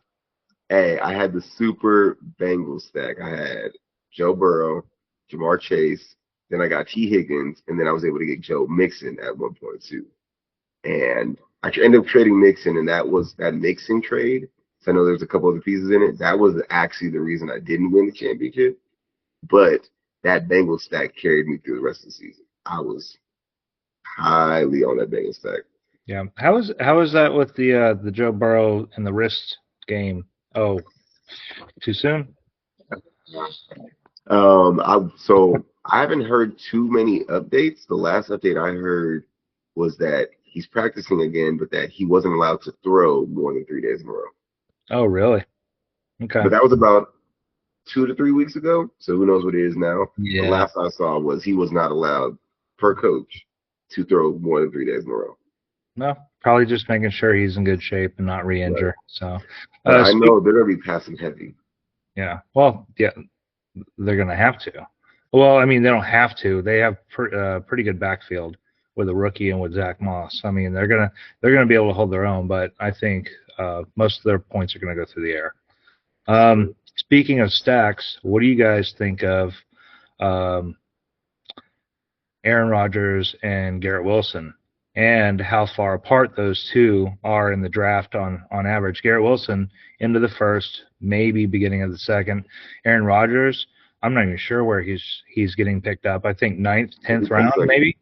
I had the super Bengals stack. I had Joe Burrow, Jamar Chase, then I got T Higgins, and then I was able to get Joe Mixon at one point too. And I ended up trading Mixon, and that Mixon trade. So I know there's a couple other pieces in it. That was actually the reason I didn't win the championship. But that Bengals stack carried me through the rest of the season. I was highly on that Bengals stack. Yeah. How is that with the Joe Burrow and the wrist game? Oh, too soon? I haven't heard too many updates. The last update I heard was that he's practicing again, but that he wasn't allowed to throw more than 3 days in a row. Oh, really? Okay. But that was about 2 to 3 weeks ago. So who knows what it is now? The Yeah. last I saw was he was not allowed per coach to throw more than 3 days in a row. No, probably just making sure he's in good shape and not re-injure. Right. So, But I speak, know they're gonna be passing heavy. yeah. Well, yeah, they're gonna have to. Well, I mean, they don't have to. They have pretty good backfield with a rookie and with Zach Moss. I mean, they're gonna be able to hold their own. But I think most of their points are gonna go through the air. Speaking of stacks, what do you guys think of um, Aaron Rodgers and Garrett Wilson, and how far apart those two are in the draft on average? Garrett Wilson into the first, maybe beginning of the second. Aaron Rodgers, I'm not even sure where he's getting picked up. I think ninth, 10th round, maybe.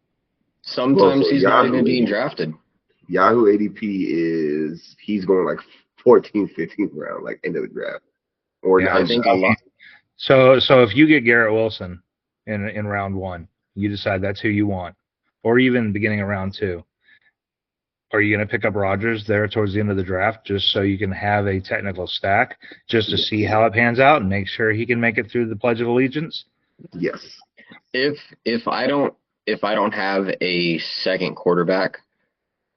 Sometimes So he's not even Yahoo, being drafted. Yahoo ADP is he's going like 14th, 15th round, like end of the draft. Or Yeah, I think a lot. so if you get Garrett Wilson in round 1, you decide that's who you want, or even beginning of round 2, are you going to pick up Rodgers there towards the end of the draft just so you can have a technical stack just to see how it pans out and make sure he can make it through the Pledge of Allegiance? Yes. If I don't have a second quarterback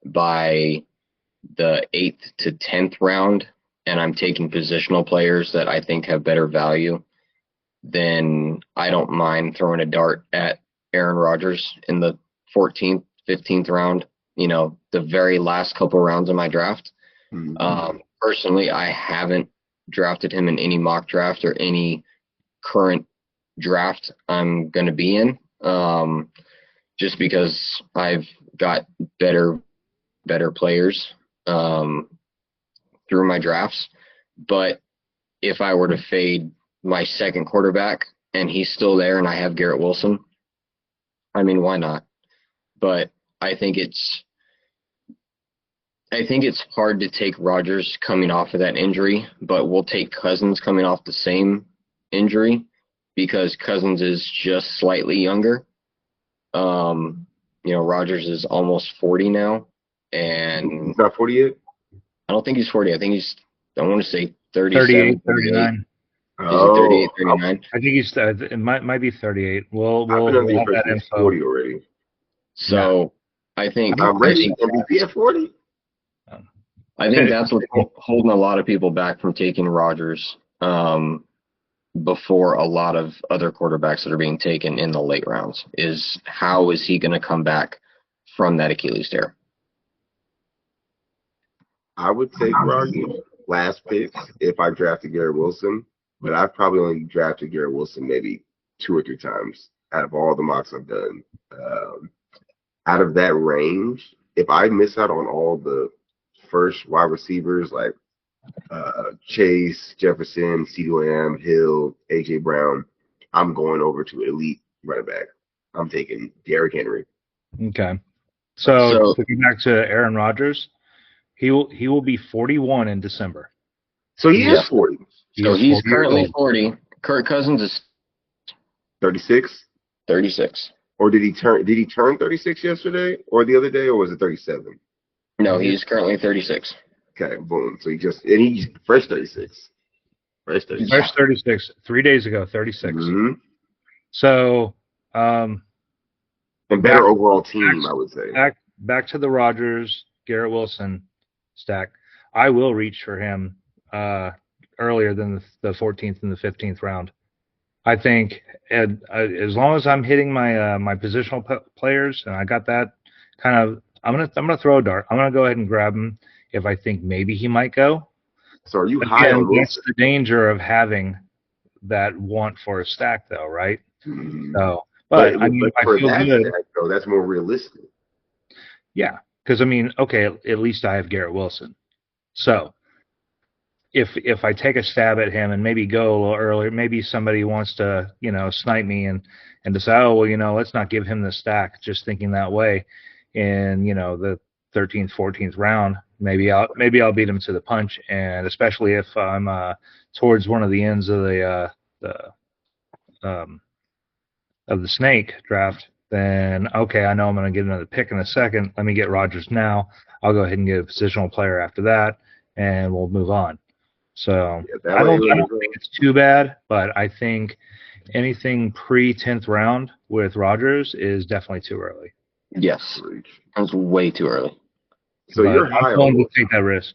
by the 8th to 10th round, and I'm taking positional players that I think have better value, then I don't mind throwing a dart at Aaron Rodgers in the 14th, 15th round, the very last couple rounds of my draft. Personally, I haven't drafted him in any mock draft or any current draft I'm going to be in, just because I've got better players through my drafts. But if I were to fade my second quarterback and he's still there and I have Garrett Wilson, I mean, why not? But I think it's hard to take Rodgers coming off of that injury, but we'll take Cousins coming off the same injury because Cousins is just slightly younger. Rodgers is almost 40 now, and He's not 40 yet? I don't think he's 40. I think I want to say 37, 38, 39. Is he 38, 39? I think he's it might be 38. We'll I've been under the have that impression he's info. 40 already. So I think I'm ready. MVP at 40? I think that's what's holding a lot of people back from taking Rodgers before a lot of other quarterbacks that are being taken in the late rounds is how is he going to come back from that Achilles tear? I would take Rodgers last picks if I drafted Garrett Wilson, but I've probably only drafted Garrett Wilson maybe 2 or 3 times out of all the mocks I've done. Out of that range, if I miss out on all the first wide receivers like Chase, Jefferson, CeeDee Lamb, Hill, AJ Brown, I'm going over to elite running back. I'm taking Derrick Henry. Okay. So to get back to Aaron Rodgers, he will be 41 in December. So he is 40. So he's currently 40. Kirk Cousins is 36. 36. Or did he turn 36 yesterday or the other day, or was it 37? No, he's currently 36. Okay, boom. So he's fresh 36. Fresh 36. Fresh 36. 3 days ago, 36. Mm-hmm. So, and better overall team, I would say. Back to the Rodgers, Garrett Wilson stack. I will reach for him earlier than the 14th and the 15th round. I think as long as I'm hitting my my positional players, and I got that kind of, I'm gonna throw a dart. I'm gonna go ahead and grab him if I think maybe he might go. So are you high on That's the danger of having that want for a stack, though, right? Mm-hmm. So, but I mean, I feel good. Stack, though, that's more realistic. Yeah, because I mean, okay, at least I have Garrett Wilson. So if I take a stab at him and maybe go a little earlier, maybe somebody wants to, snipe me and decide, oh, well, let's not give him the stack, just thinking that way. In, the 13th, 14th round, maybe I'll beat him to the punch. And especially if I'm towards one of the ends of the snake draft, then okay, I know I'm going to get another pick in a second. Let me get Rodgers now. I'll go ahead and get a positional player after that, and we'll move on. So yeah, I don't think it's too bad, but I think anything pre-10th round with Rodgers is definitely too early. Yes, that's way too early. So you're high I'm willing to take that risk.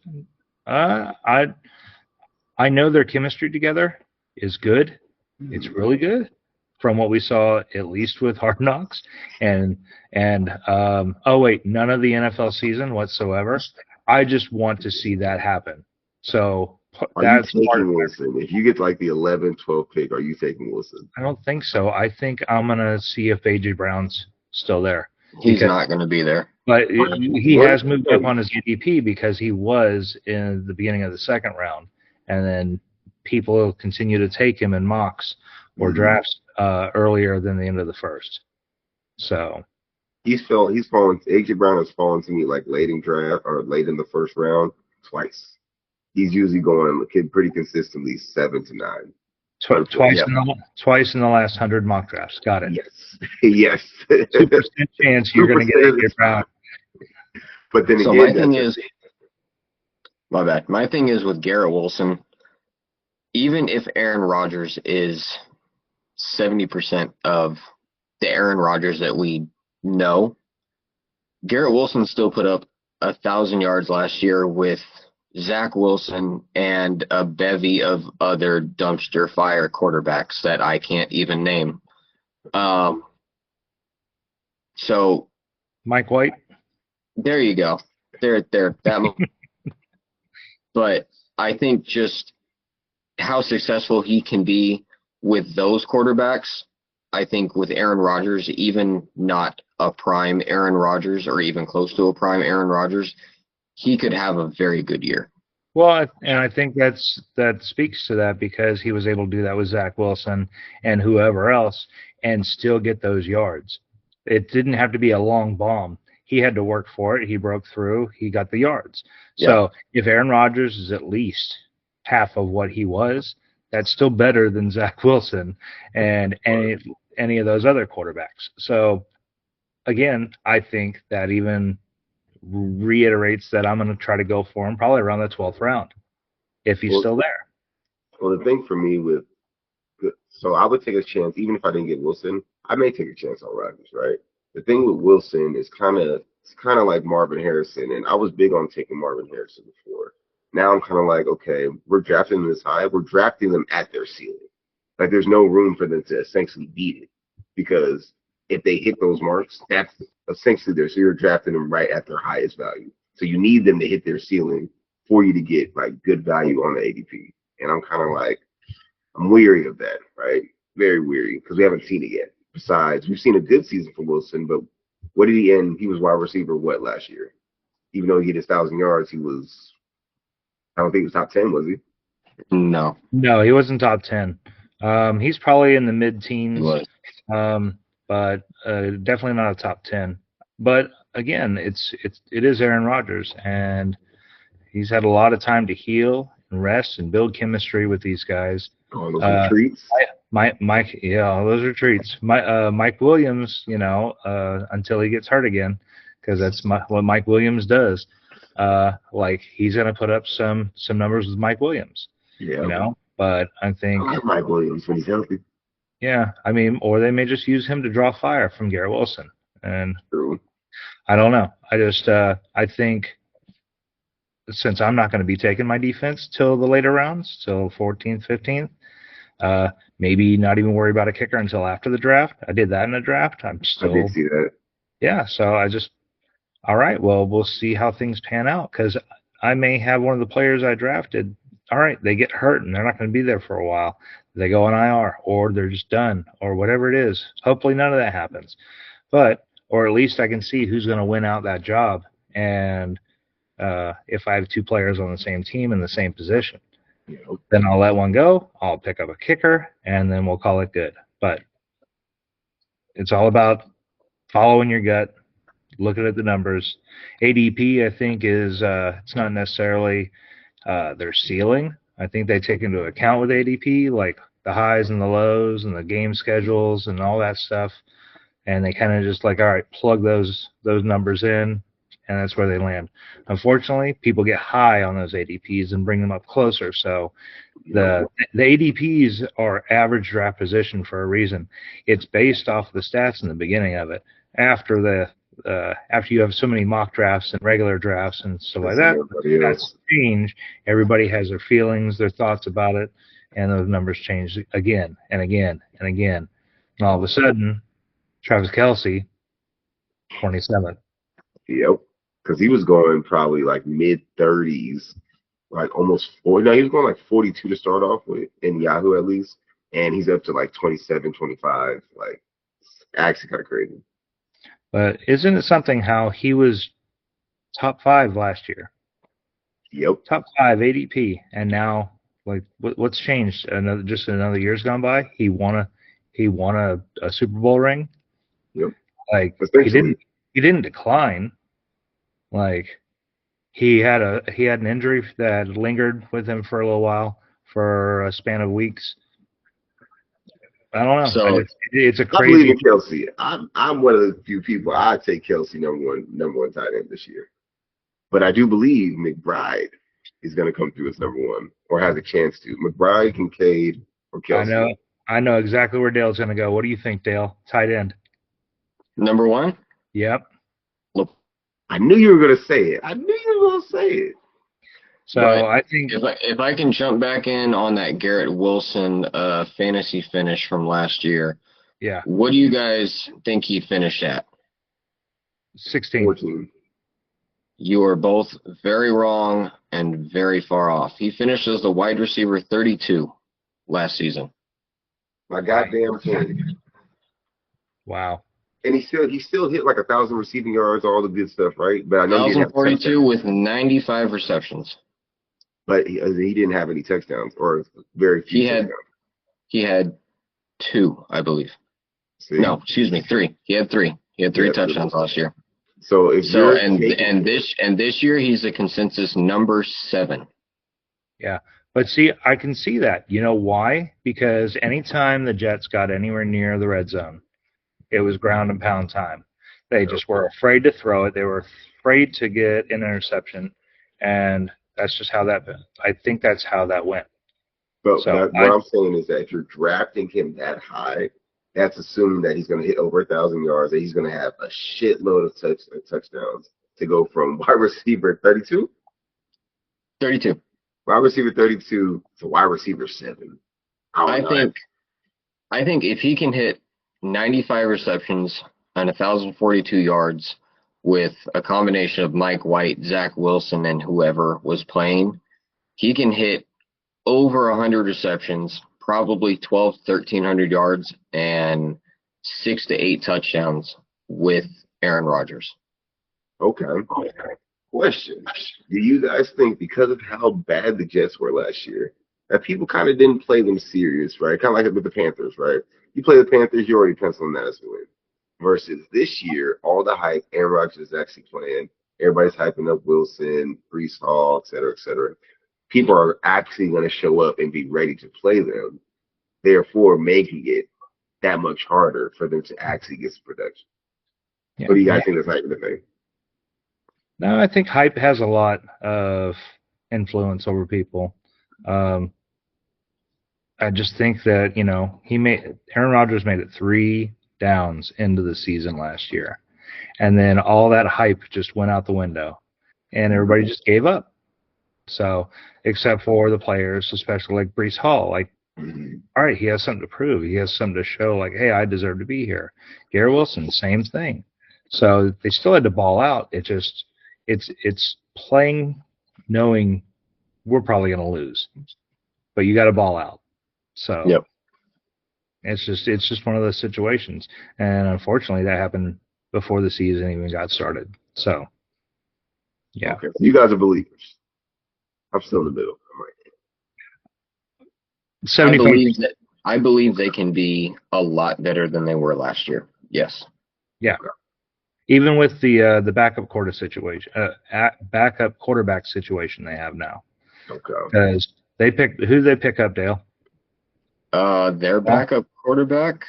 I know their chemistry together is good. It's really good from what we saw, at least with Hard Knocks, and oh wait, none of the NFL season whatsoever. I just want to see that happen. So that's you taking Wilson. If you get like the 11th, 12th pick, are you taking Wilson? I don't think so. I think I'm gonna see if AJ Brown's still there. He's not going to be there. But he has moved up on his ADP because he was in the beginning of the second round, and then people will continue to take him in mocks or drafts earlier than the end of the first. So He's fallen. AJ Brown has fallen to me like late in draft or late in the first round twice. He's usually going pretty consistently 7 to 9. But yeah, Twice in the last 100 mock drafts. Got it. yes, yes. 2% chance you're going to get AJ Brown. But then So again, my bad. My thing is with Garrett Wilson, even if Aaron Rodgers is 70% of the Aaron Rodgers that we know, Garrett Wilson still put up 1,000 yards last year with Zach Wilson and a bevy of other dumpster fire quarterbacks that I can't even name. So Mike White. There you go. But I think just how successful he can be with those quarterbacks, I think with Aaron Rodgers, even not a prime Aaron Rodgers or even close to a prime Aaron Rodgers, he could have a very good year. Well, and I think that speaks to that because he was able to do that with Zach Wilson and whoever else and still get those yards. It didn't have to be a long bomb. He had to work for it. He broke through. He got the yards. Yeah. So if Aaron Rodgers is at least half of what he was, that's still better than Zach Wilson and any of those other quarterbacks. So, again, I think that even reiterates that I'm going to try to go for him probably around the 12th round if he's still there. Well, the thing for me so I would take a chance, even if I didn't get Wilson, I may take a chance on Rodgers, right? The thing with Wilson is kind of like Marvin Harrison, and I was big on taking Marvin Harrison before. Now I'm kind of like, okay, we're drafting them this high. We're drafting them at their ceiling. Like there's no room for them to essentially beat it because if they hit those marks, that's essentially there. So you're drafting them right at their highest value. So you need them to hit their ceiling for you to get like good value on the ADP. And I'm kind of like, I'm weary of that, right? Very weary because we haven't seen it yet. Besides, we've seen a good season from Wilson, but what did he end? He was wide receiver last year? Even though he hit his 1,000 yards, I don't think he was top 10, was he? No, he wasn't top 10. He's probably in the mid-teens, but definitely not a top 10. But again, it is Aaron Rodgers, and he's had a lot of time to heal and rest and build chemistry with these guys. Oh, those retreats. Mike, yeah, those retreats. Mike Williams, until he gets hurt again, because that's what Mike Williams does. Like he's gonna put up some numbers with Mike Williams. Yeah. But I think Mike Williams when he's healthy. Yeah, I mean, or they may just use him to draw fire from Garrett Wilson, and True. I don't know. I just I think since I'm not going to be taking my defense till the later rounds, till 14th, 15th, maybe not even worry about a kicker until after the draft. I did that in the draft. I did see that. Yeah, so all right, well, we'll see how things pan out because I may have one of the players I drafted. All right, they get hurt and they're not going to be there for a while. They go on IR or they're just done or whatever it is. Hopefully none of that happens. Or at least I can see who's going to win out that job. And if I have two players on the same team in the same position, then I'll let one go. I'll pick up a kicker and then we'll call it good. But it's all about following your gut, looking at the numbers. ADP, I think, is it's not necessarily their ceiling. I think they take into account with ADP, like the highs and the lows and the game schedules and all that stuff. And they kind of just like, all right, plug those numbers in, and that's where they land. Unfortunately, people get high on those ADPs and bring them up closer. So the ADPs are average draft position for a reason. It's based off the stats in the beginning of it. After you have so many mock drafts and regular drafts and stuff like that, that's change. Everybody has their feelings, their thoughts about it, and those numbers change again and again and again. And all of a sudden, Travis Kelce, 27th. Yep, because he was going probably like mid-30s, like almost 40. No, he was going like 42 to start off with in Yahoo at least, and he's up to like 27, 25. Like, actually kind of crazy. But isn't it something how he was top 5 last year? Yep. Top 5 ADP, and now like what's changed? Another year's gone by. He won a Super Bowl ring. Yep. Like he didn't decline. Like he had an injury that lingered with him for a little while, for a span of weeks. I don't know. So It's a I believe crazy. in Kelsey. I'm one of the few people I take Kelsey number one tight end this year. But I do believe McBride is going to come through as number one, or has a chance to. McBride, Kincaid, or Kelsey. I know exactly where Dale's going to go. What do you think, Dale? Tight end. number one, Yep. I knew you were going to say it. I knew you were going to say it. So but I think if I can jump back in on that Garrett Wilson fantasy finish from last year, yeah, what do you guys think he finished at? 16. 14. You are both very wrong and very far off. He finished as the wide receiver 32 last season. My goddamn point. Wow. And he still hit like 1,000 receiving yards, all the good stuff, right? But I know he didn't have 1,042 with 95 receptions. But he didn't have any touchdowns, or very few touchdowns. He had 2, I believe. See? No, excuse me, 3. He had 3. He had 3 touchdowns last year. So if you're this year he's a consensus number 7. Yeah. But see, I can see that. You know why? Because anytime the Jets got anywhere near the red zone, it was ground and pound time. They just were afraid to throw it. They were afraid to get an interception, and that's just how I think that's how that went. But So what I'm saying is that if you're drafting him that high, that's assuming that he's going to hit over 1,000 yards, that he's going to have a shitload of touchdowns to go from wide receiver 32, 32. wide receiver 32 to wide receiver 7. I think if he can hit 95 receptions and 1,042 yards with a combination of Mike White, Zach Wilson, and whoever was playing, he can hit over 100 receptions, probably 1,100 yards, and 6 to 8 touchdowns with Aaron Rodgers. Okay. Question. Do you guys think, because of how bad the Jets were last year, that people kind of didn't play them serious, right? Kind of like with the Panthers, right? You play the Panthers, you already pencil that as a win. Versus this year, all the hype, Aaron Rodgers is actually playing. Everybody's hyping up Wilson, Brees Hall, et cetera, et cetera. People are actually going to show up and be ready to play them, therefore making it that much harder for them to actually get some production. Yeah. What do you guys think that's like the thing? No, I think hype has a lot of influence over people. I just think that, Aaron Rodgers made it 3 downs into the season last year. And then all that hype just went out the window. And everybody just gave up. So, except for the players, especially like Brees Hall, like, all right, he has something to prove. He has something to show, like, hey, I deserve to be here. Garrett Wilson, same thing. So they still had to ball out. It's playing knowing we're probably going to lose, but you got to ball out. So yep. It's just one of those situations, and unfortunately, that happened before the season even got started. So, yeah. Okay. You guys are believers. I'm still in the middle. I'm right. I believe they can be a lot better than they were last year. Yes. Yeah. Okay. Even with the backup quarterback situation they have now. Okay. Because who did they pick up, Dale? Their backup quarterback.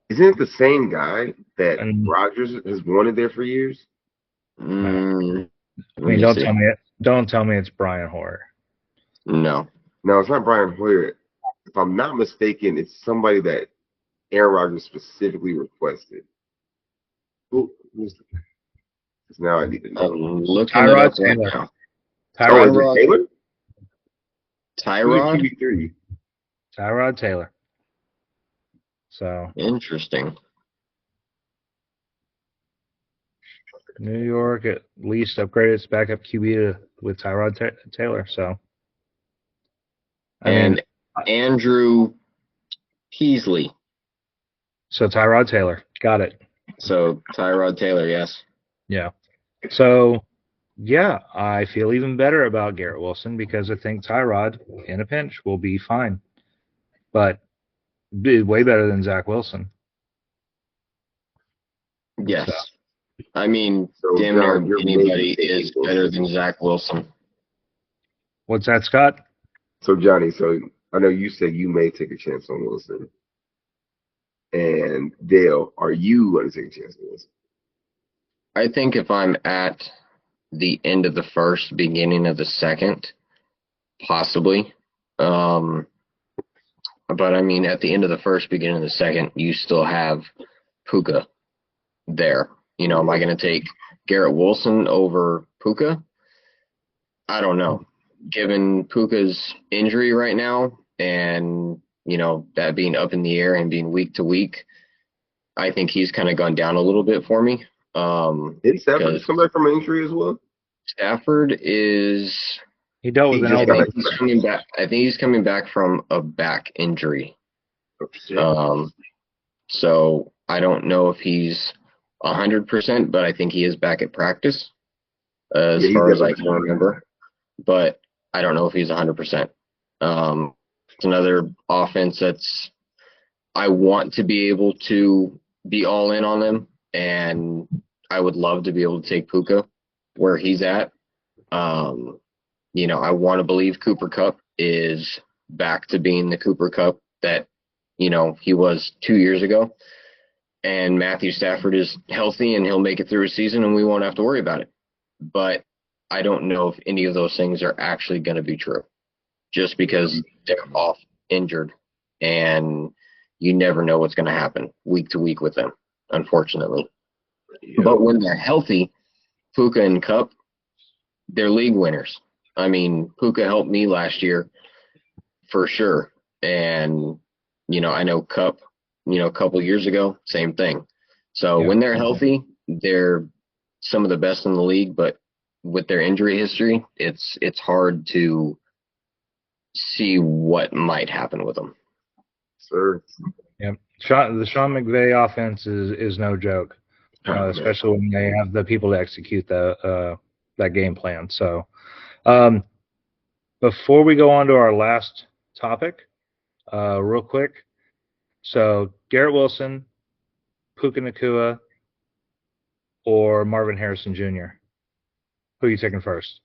Isn't it the same guy that Rodgers has wanted there for years? Don't tell me it's Brian Hoyer. No, it's not Brian Hoyer. If I'm not mistaken, it's somebody that Aaron Rodgers specifically requested. Who's now I need to know. Tyrod Taylor. Now. Taylor? Tyrod? Tyrod Taylor. So interesting. New York at least upgraded its backup QB with Tyrod Taylor. So Andrew Peasley. So Tyrod Taylor. Got it. So Tyrod Taylor, yes. Yeah. So, yeah, I feel even better about Garrett Wilson because I think Tyrod, in a pinch, will be fine. But way better than Zach Wilson. Yes. I mean, So, damn near John, you're maybe anybody taking is better Wilson. than Zach Wilson. What's that, Scott? So, Johnny, so I know you said you may take a chance on Wilson. And Dale, are you going to take a chance on Wilson? I think if I'm at the end of the first, beginning of the second, possibly. But I mean, at the end of the first, beginning of the second, you still have Puka there. You know, am I going to take Garrett Wilson over Puka? I don't know. Given Puka's injury right now and, you know, that being up in the air and being week to week, I think he's kind of gone down a little bit for me. Did Stafford just come back from an injury as well? Stafford is. He dealt with He an just I elbow. think he's coming back. I think he's coming back from a back injury. Oh, shit. So I don't know if he's 100%, but I think he is back at practice, as Yeah, far as I definitely can remember. But I don't know if he's 100%. It's another offense that's I want to be able to be all in on them, and I would love to be able to take Puka where he's at. You know, I want to believe Cooper Kupp is back to being the Cooper Kupp that, you know, he was 2 years ago. And Matthew Stafford is healthy and he'll make it through a season and we won't have to worry about it. But I don't know if any of those things are actually going to be true just because they're off injured and you never know what's going to happen week to week with them, unfortunately. Yeah. But when they're healthy, Puka and Kupp, they're league winners. I mean, Puka helped me last year for sure. And, you know, I know Kupp, you know, a couple years ago, same thing. So when they're healthy, they're some of the best in the league, but with their injury history, it's hard to see what might happen with them. Sir. Yep. The Sean McVay offense is no joke, especially when they have the people to execute that game plan. So, before we go on to our last topic, real quick. So Garrett Wilson, Puka Nacua, or Marvin Harrison Jr. Who are you taking first?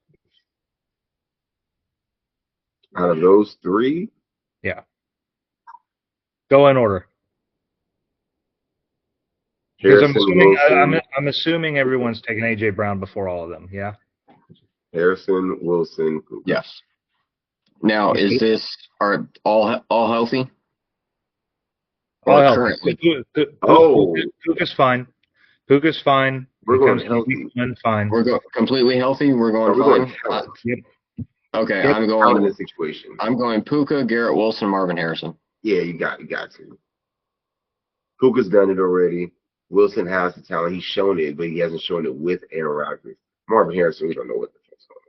Out of those three, Yeah. Go in order. Because I'm assuming everyone's taking AJ Brown before all of them. Yeah. Harrison, Wilson. Yes. Now, are all healthy? All healthy. Currently. Puka's fine. Puka's fine. We're going healthy. Fine. We're completely healthy. We're going fine. Yep. Okay, Yep, I'm going in this situation. I'm going Puka, Garrett Wilson, Marvin Harrison. Yeah, you got to. Puka's done it already. Wilson has the talent. He's shown it, but he hasn't shown it with Aaron Rodgers. Marvin Harrison, we don't know what the fuck's going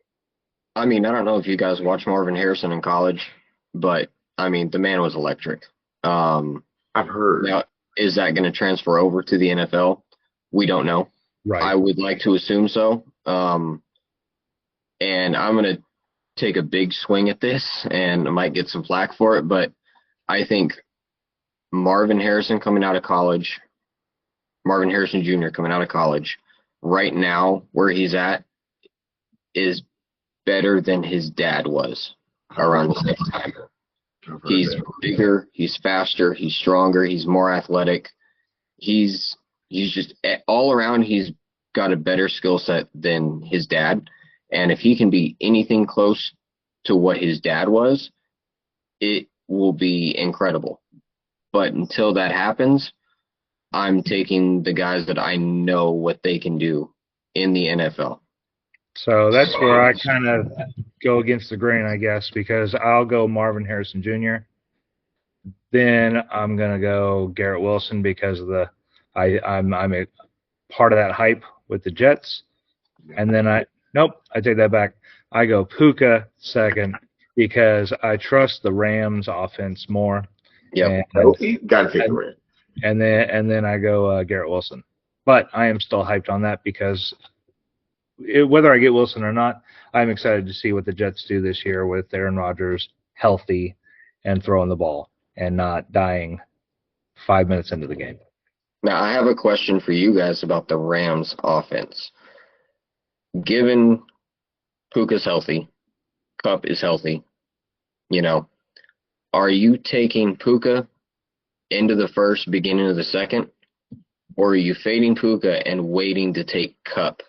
on. I mean, I don't know if you guys watched Marvin Harrison in college, but I mean, the man was electric. I've heard. Now, is that going to transfer over to the NFL? We don't know. Right. I would like to assume so. And I'm going to take a big swing at this, and I might get some flack for it, but I think Marvin Harrison Jr. coming out of college, right now where he's at is better than his dad was around the same time. He's bigger, he's faster, he's stronger, he's more athletic. He's just all around, he's got a better skill set than his dad. And if he can be anything close to what his dad was, it will be incredible. But until that happens, I'm taking the guys that I know what they can do in the NFL. So that's where I kind of go against the grain, I guess, because I'll go Marvin Harrison Jr. Then I'm gonna go Garrett Wilson because of I'm a part of that hype with the Jets, and then I take that back. I go Puka second because I trust the Rams offense more. Yeah, gotta take the Rams. And then I go Garrett Wilson, but I am still hyped on that because whether I get Wilson or not, I'm excited to see what the Jets do this year with Aaron Rodgers healthy and throwing the ball and not dying 5 minutes into the game. Now, I have a question for you guys about the Rams offense. Given Puka's healthy, Cup is healthy, you know, are you taking Puka into the first, beginning of the second, or are you fading Puka and waiting to take Cup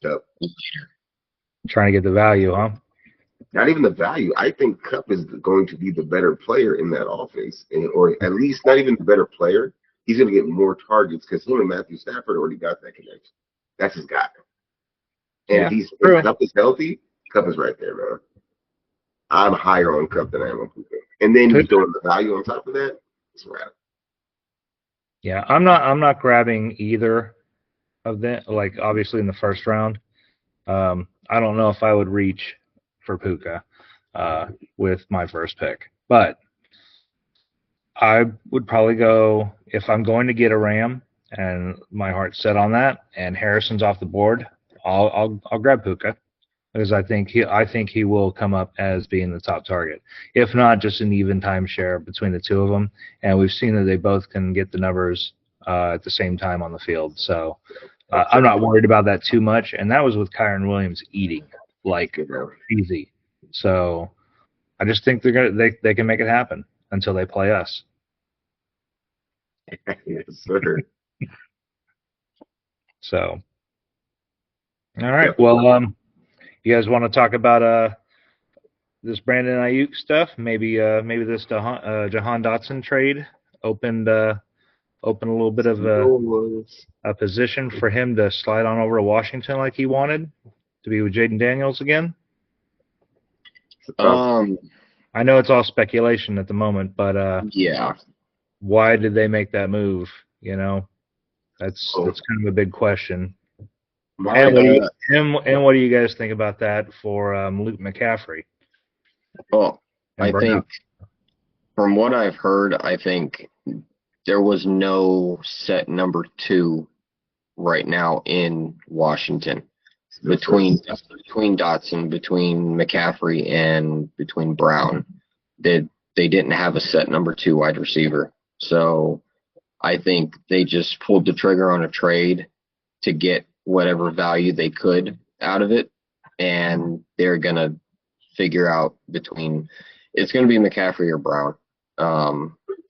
Cup. later? Trying to get the value, huh? Not even the value. I think Cup is going to be the better player in that offense, or at least not even the better player. He's going to get more targets because him and Matthew Stafford already got that connection. That's his guy. And Yeah, if true. Cup is healthy, Cup is right there, man. I'm higher on Cup than I am on Puka. And then you Could, throw in the value on top of that, it's rad. yeah, I'm not grabbing either of them. Like obviously in the first round, I don't know if I would reach for Puka with my first pick, but I would probably go if I'm going to get a Ram and my heart's set on that, and Harrison's off the board. I'll grab Puka because I think he will come up as being the top target. If not, just an even timeshare between the two of them, and we've seen that they both can get the numbers at the same time on the field. So I'm not worried about that too much. And that was with Kyron Williams eating like You know? easy. So I just think they can make it happen until they play us. Yes, sir. So all right, Definitely. well, you guys want to talk about this Brandon Ayuk stuff? Maybe this Jahan Dotson trade opened opened a little bit of a position for him to slide on over to Washington like he wanted to be with Jaden Daniels again. Um, I know it's all speculation at the moment, but yeah. why did they make that move? That's Oh, kind of a big question. my And what do you Uh, and what do you guys think about that for Luke McCaffrey well, and I Brown? think from what I've heard, I think there was no set number two right now in Washington no, sir. between Dotson, between McCaffrey, and between Brown. They didn't have a set number two wide receiver. So I think they just pulled the trigger on a trade to get whatever value they could out of it, and they're gonna figure out between it's gonna be McCaffrey or Brown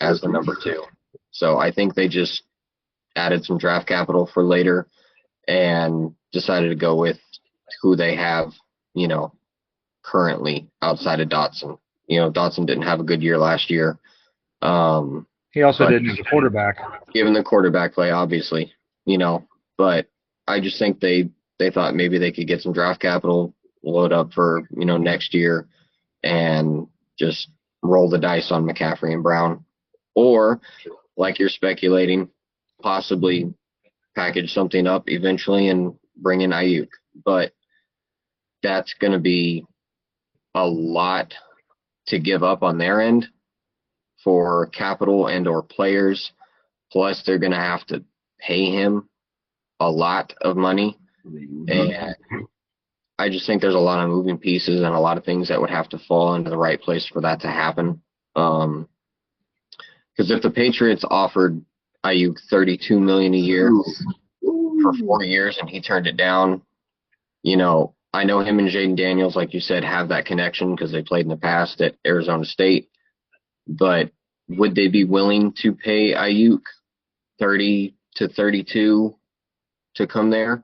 as the number two. So I think they just added some draft capital for later and decided to go with who they have, you know, currently outside of Dotson. Dotson didn't have a good year last year. He also But didn't as a quarterback. given the quarterback play, obviously, you know, but I just think they thought maybe they could get some draft capital, load up for, next year and just roll the dice on McCaffrey and Brown. Or, like you're speculating, possibly package something up eventually and bring in Ayuk. But that's going to be a lot to give up on their end for capital and or players. Plus, they're going to have to pay him a lot of money. And I just think there's a lot of moving pieces and a lot of things that would have to fall into the right place for that to happen. Because if the Patriots offered Ayuk $32 million a year for 4 years and he turned it down, I know him and Jaden Daniels, like you said, have that connection because they played in the past at Arizona State. But would they be willing to pay Ayuk 30 to 32 to come there?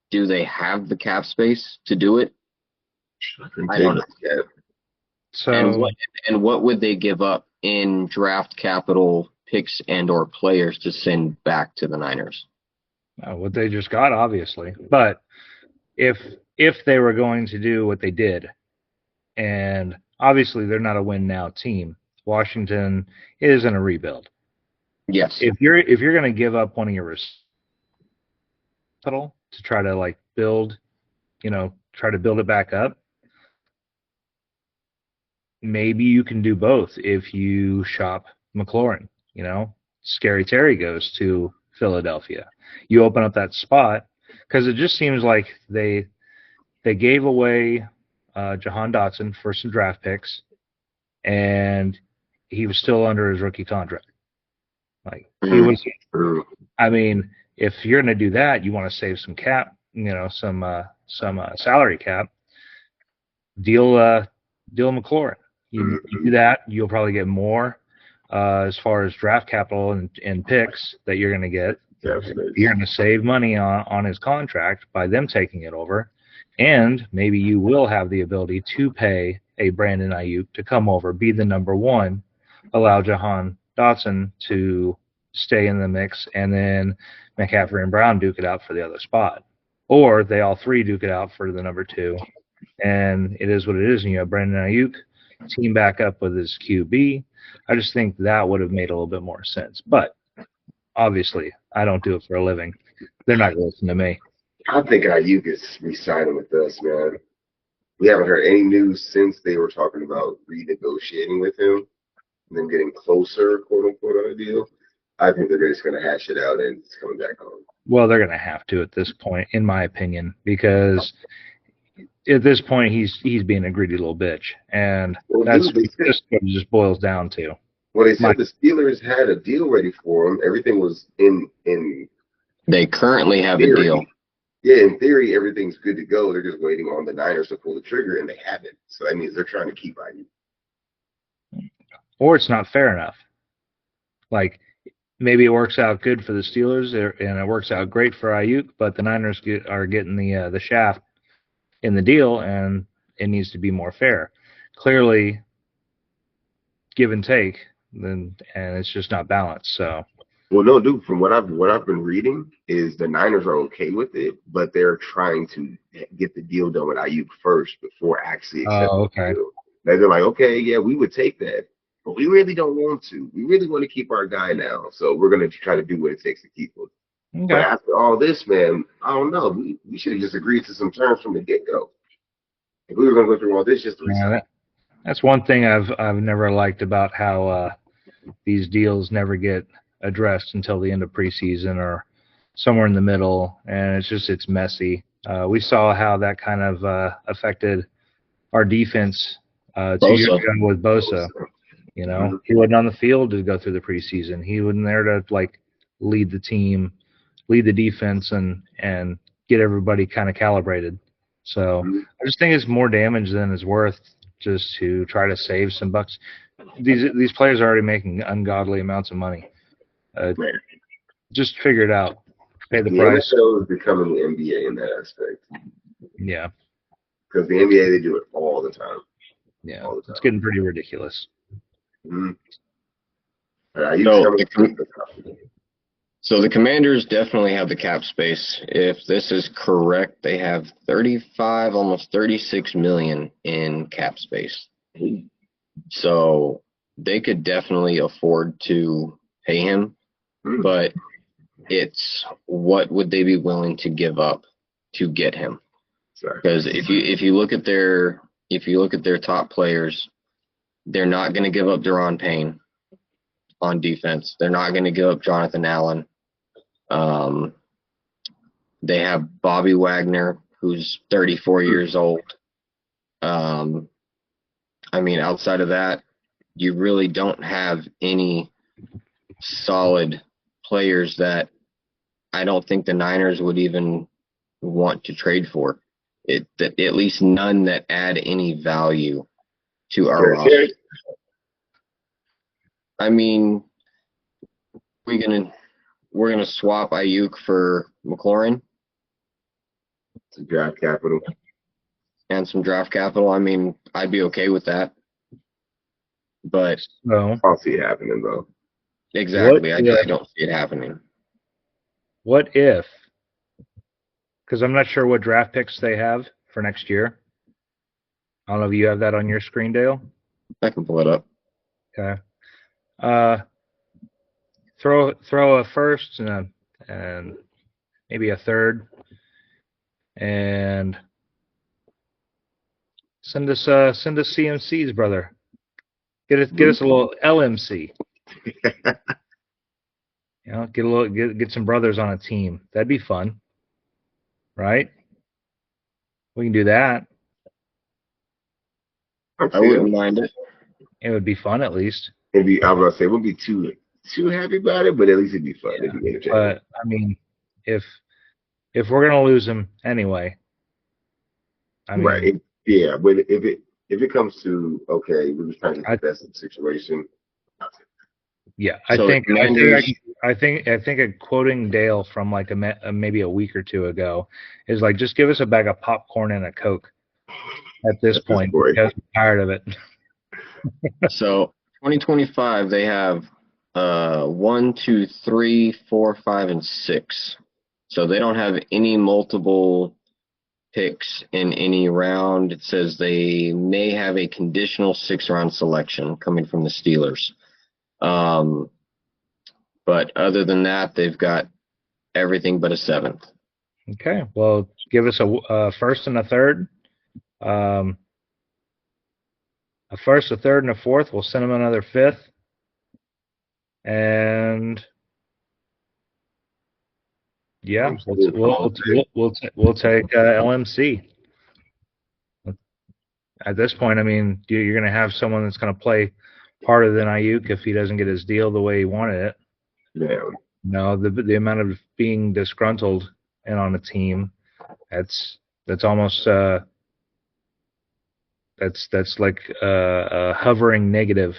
Do they have the cap space to do it? I don't know. And So what would they give up in draft capital, picks, and or players to send back to the Niners? what they just got, obviously. But if they were going to do what they did, and obviously they're not a win now team. Washington is in a rebuild. Yes. If you're going to give up one of your capital to try to like try to build it back up, maybe you can do both if you shop McLaurin. Scary Terry goes to Philadelphia. You open up that spot because it just seems like they gave away Jahan Dotson for some draft picks, and he was still under his rookie contract. Like he was I mean, if you're going to do that, you want to save some cap, some salary cap. Deal McLaurin. You do that, you'll probably get more as far as draft capital and picks that you're going to get. Definitely. You're going to save money on his contract by them taking it over, and maybe you will have the ability to pay a Brandon Ayuk to come over, be the number one, allow Jahan Dotson to stay in the mix, and then McCaffrey and Brown duke it out for the other spot. Or they all three duke it out for the number two, and it is what it is. And you have Brandon Ayuk team back up with his QB. I just think that would have made a little bit more sense. But obviously, I don't do it for a living. They're not going to listen to me. I think Ayuk is re-signing with us, man. We haven't heard any news since they were talking about renegotiating with him and then getting closer, quote unquote, on a deal. I think they're just going to hash it out and it's coming back home. Well, they're going to have to at this point, in my opinion, because at this point he's being a greedy little bitch, and that's just what it just boils down to. Well, they said the Steelers had a deal ready for him. Everything was in. They currently have theory. a deal. Yeah, in theory, everything's good to go. They're just waiting on the Niners to pull the trigger, and they haven't. So that means they're trying to keep Ayuk. Or it's not fair enough. Like, maybe it works out good for the Steelers, and it works out great for Ayuk, but the Niners are getting the shaft in the deal, and it needs to be more fair. Clearly, give and take, and it's just not balanced. So. Well, no, dude. From what I've been reading is the Niners are okay with it, but they're trying to get the deal done with Ayuk first before actually accepting the deal. They're like, okay, yeah, we would take that, but we really don't want to. We really want to keep our guy now, so we're going to try to do what it takes to keep him. Okay. But after all this, man, I don't know. We should have just agreed to some terms from the get-go. If we were going to go through all this just to resign. That's one thing I've never liked about how these deals never get addressed until the end of preseason or somewhere in the middle, and it's messy. We saw how that kind of affected our defense 2 years ago with Bosa. He wasn't on the field to go through the preseason. He wasn't there to lead the team, lead the defense, and get everybody kind of calibrated. So I just think it's more damage than it's worth just to try to save some bucks. These players are already making ungodly amounts of money. Just figure it out. Pay the price. The NFL is becoming the NBA in that aspect. Yeah. Because the NBA, they do it all the time. Yeah. All the time. It's getting pretty ridiculous. Mm-hmm. So the Commanders definitely have the cap space. If this is correct, they have 35, almost 36 million in cap space. So they could definitely afford to pay him. But it's what would they be willing to give up to get him? Because if you look at their top players, they're not going to give up Daron Payne on defense. They're not going to give up Jonathan Allen. They have Bobby Wagner, who's 34 years old. I mean, outside of that, you really don't have any solid players that I don't think the Niners would even want to trade for. At least none that add any value to our roster. I mean, we're gonna swap Ayuk for McLaurin. Some draft capital. And some draft capital. I mean, I'd be okay with that. But I don't see it happening though. Exactly. I don't see it happening. What if? Because I'm not sure what draft picks they have for next year. I don't know if you have that on your screen, Dale. I can pull it up. Okay. Throw a first and maybe a third, and send us CMCs, brother. Get us a little LMC. Get some brothers on a team. That'd be fun, right? We can do that. I wouldn't mind it. It would be fun, at least. I was gonna say it wouldn't be too too happy about it, but at least it'd be fun. Yeah. It'd be entertaining. But I mean, if we're gonna lose him anyway, I Right. mean, Yeah, but if it comes to okay, we're just trying to get I the best of the situation. yeah, So the Commanders, I think quoting Dale from like maybe a week or two ago is like, just give us a bag of popcorn and a Coke at this That's the point story. because we're tired of it. so 2025 they have 1, 2, 3, 4, 5, and 6. So they don't have any multiple picks in any round. It says they may have a conditional 6th-round selection coming from the Steelers. But other than that, they've got everything but a 7th. Okay, well, give us a first and a third, a first, a third, and a fourth. We'll send them another fifth, and yeah, we'll take LMC. At this point, I mean, you're going to have someone that's going to play harder than Ayuk if he doesn't get his deal the way he wanted it. Yeah. No, the amount of being disgruntled and on a team, that's almost that's like a hovering negative.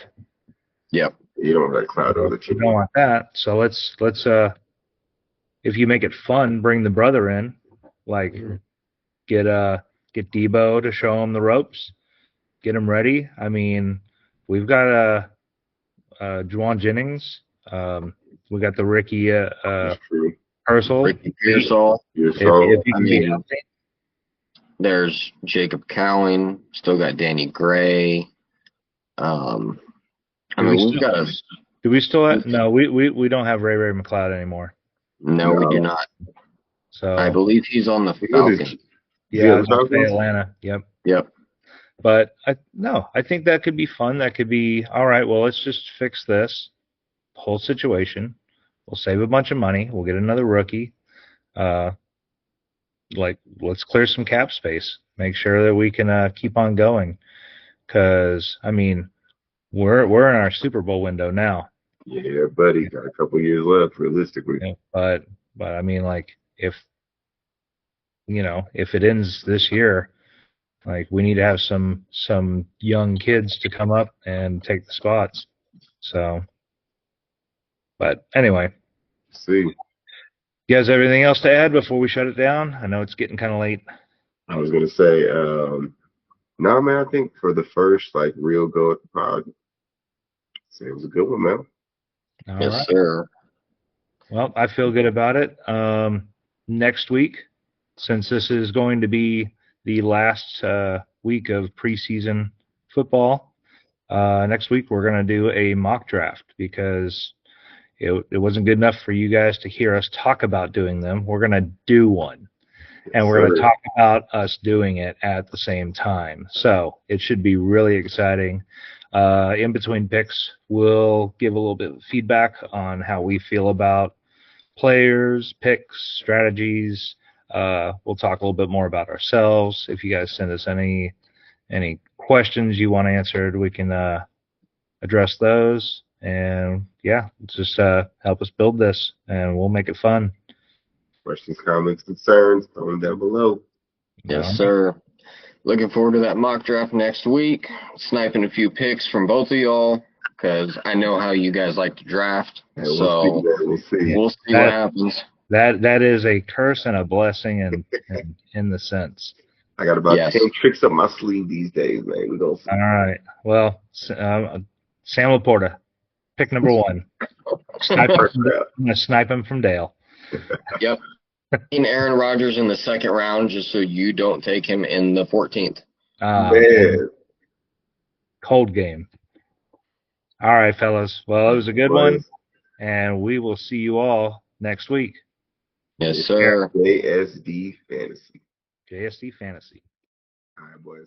Yep. You don't have that cloud over the You team. don't want that. So let's if you make it fun, bring the brother in, like get Debo to show him the ropes, get him ready. I mean, we've got Juwan Jennings. We got the Ricky That's true. Pearsall. Ricky Pearsall. If he I can be mean, healthy. there's Jacob Cowing. Still got Danny Gray. I mean, we've got a. Do we still have? No, we don't have Ray McLeod anymore. No, we do not. So I believe he's on the Falcons. Yeah, I was going to say Atlanta. Yep. Yep. But I think that could be fun. That could be all right. Well, let's just fix this whole situation. We'll save a bunch of money. We'll get another rookie. Let's clear some cap space. Make sure that we can keep on going. Because I mean, we're in our Super Bowl window now. Yeah, buddy, got a couple years left, realistically. You know, but I mean, like if it ends this year, like we need to have some young kids to come up and take the spots. So, but anyway, See, you guys have anything else to add before we shut it down? I know it's getting kind of late. I was gonna say, no, man. I think for the first like real go at the pod, say it was a good one, man. All Yes, right. sir. Well, I feel good about it. Next week, since this is going to be the last week of preseason football, next week we're going to do a mock draft because it wasn't good enough for you guys to hear us talk about doing them. We're going to do one, and we're going to talk about us doing it at the same time. So it should be really exciting. In between picks, we'll give a little bit of feedback on how we feel about players, picks, strategies. We'll talk a little bit more about ourselves. If you guys send us any questions you want answered, we can address those. And yeah, just help us build this, and we'll make it fun. Questions, comments, concerns, throw them down below. Yes, sir. Looking forward to that mock draft next week. Sniping a few picks from both of y'all because I know how you guys like to draft. Yeah, so we'll see. We'll see what happens. That is a curse and a blessing in the sense. I got about 10 tricks up my sleeve these days, man. We're gonna see. All right. Well, Sam Laporta, pick number 1. I'm gonna snipe him from Dale. Yep. In Aaron Rodgers in the 2nd round, just so you don't take him in the 14th. Man. Cold game. All right, fellas. Well, it was a good one, and we will see you all next week. Yes, sir. JSD Fantasy. JSD Fantasy. All right, boys.